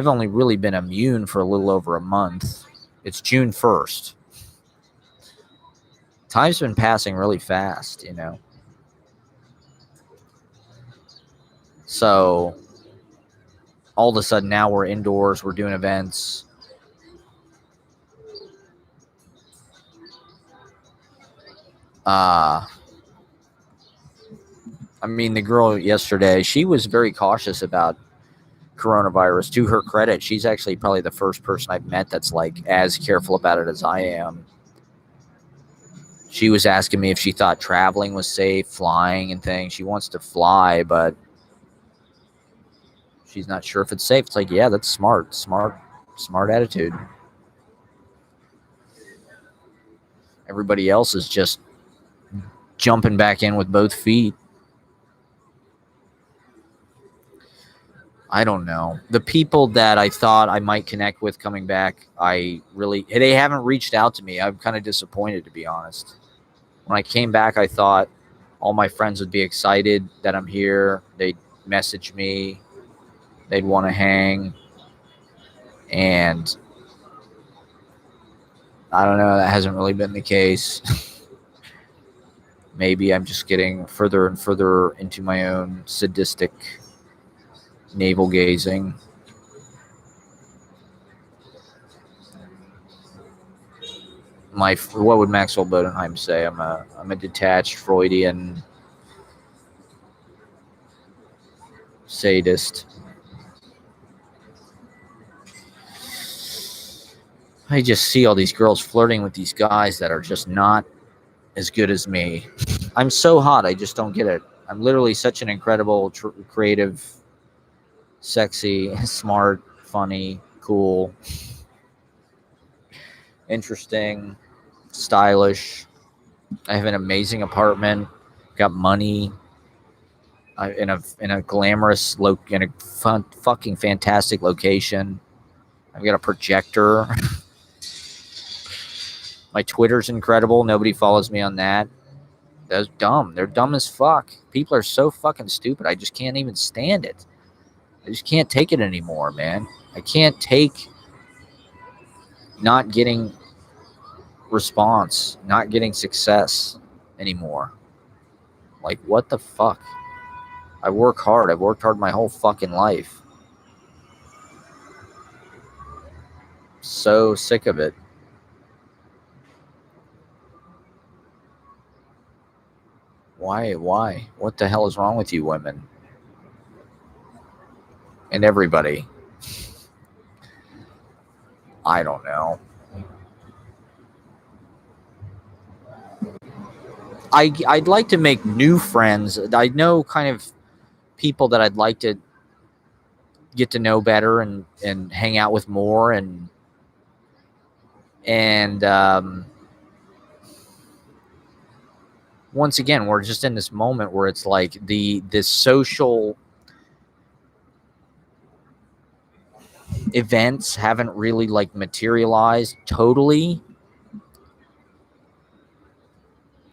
only really been immune for a little over a month. It's June 1st. Time's been passing really fast, you know. So all of a sudden now we're indoors, we're doing events. I mean, the girl yesterday, she was very cautious about coronavirus. To her credit, she's actually probably the first person I've met that's like as careful about it as I am. She was asking me if she thought traveling was safe, flying and things. She wants to fly, but she's not sure if it's safe. It's like, yeah, that's smart attitude. Everybody else is just jumping back in with both feet. I don't know. The people that I thought I might connect with coming back, they haven't reached out to me. I'm kind of disappointed, to be honest. When I came back, I thought all my friends would be excited that I'm here. They'd message me. They'd want to hang. And I don't know. That hasn't really been the case. Maybe I'm just getting further and further into my own sadistic navel gazing. What would Maxwell Bodenheim say? I'm a detached Freudian sadist. I just see all these girls flirting with these guys that are just not as good as me. I'm so hot, I just don't get it. I'm literally such an incredible, creative, sexy, smart, funny, cool, interesting, stylish. I have an amazing apartment, got money, in a glamorous in a fucking fantastic location. I've got a projector. My Twitter's incredible. Nobody follows me on that. That's dumb. They're dumb as fuck. People are so fucking stupid. I just can't even stand it. I just can't take it anymore, man. I can't take not getting response, not getting success anymore. Like, what the fuck? I work hard. I've worked hard my whole fucking life. So sick of it. Why? What the hell is wrong with you women? And everybody. I don't know. I'd like to make new friends. I know kind of people that I'd like to get to know better and hang out with more and once again, we're just in this moment where it's like this social events haven't really like materialized totally.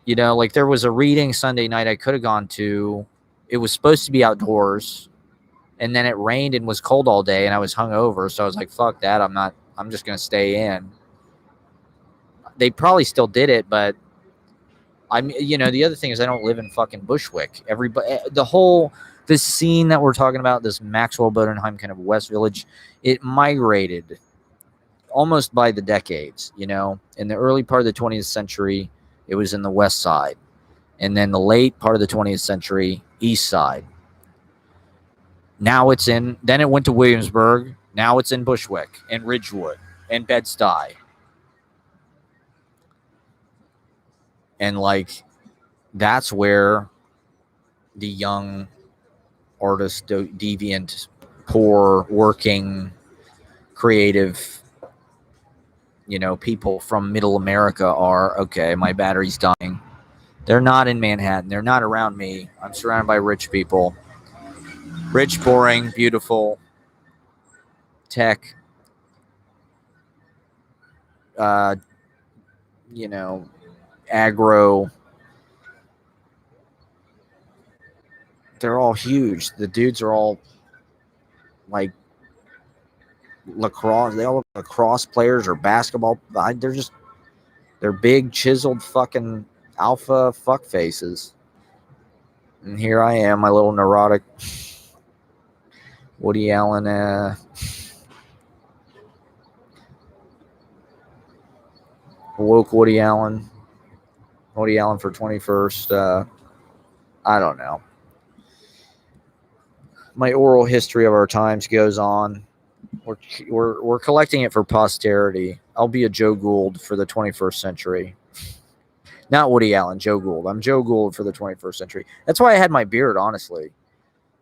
You know, like there was a reading Sunday night I could have gone to. It was supposed to be outdoors, and then it rained and was cold all day, and I was hungover, so I was like, "Fuck that! I'm just gonna stay in." They probably still did it, but the other thing is I don't live in fucking Bushwick. Everybody, this scene that we're talking about, this Maxwell Bodenheim kind of West Village, it migrated almost by the decades. In the early part of the 20th century, it was in the West Side, and then the late part of the 20th century, East Side. Now then it went to Williamsburg. Now it's in Bushwick and Ridgewood and Bed-Stuy. And like, that's where the young artist, deviant, poor, working, creative, people from middle America are. Okay, my battery's dying. They're not in Manhattan. They're not around me. I'm surrounded by rich people. Rich, boring, beautiful, tech, agro. They're all huge. The dudes are all like lacrosse. They all look like lacrosse players or basketball. They're big, chiseled fucking alpha fuck faces. And here I am, my little neurotic Woody Allen. Woke Woody Allen. Woody Allen for 21st. I don't know. My oral history of our times goes on. We're collecting it for posterity. I'll be a Joe Gould for the 21st century. Not Woody Allen, Joe Gould. I'm Joe Gould for the 21st century. That's why I had my beard, honestly.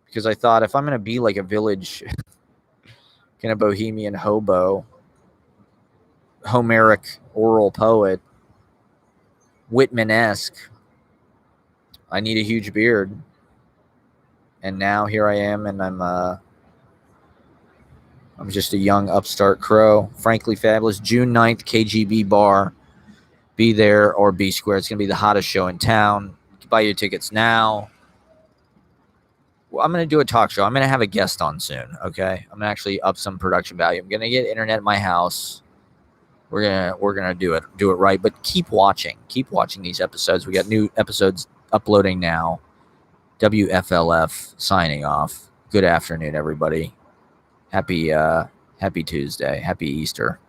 Because I thought if I'm going to be like a village kind of bohemian hobo, Homeric oral poet, Whitman-esque, I need a huge beard. And now here I am, and I'm just a young upstart crow. Frankly fabulous. June 9th, KGB Bar. Be there or be square. It's going to be the hottest show in town. You can buy your tickets now. Well, I'm going to do a talk show. I'm going to have a guest on soon, okay? I'm going to actually up some production value. I'm going to get internet at my house. We're gonna do it right. But keep watching these episodes. We got new episodes uploading now. WFLF signing off. Good afternoon, everybody. Happy Tuesday. Happy Easter.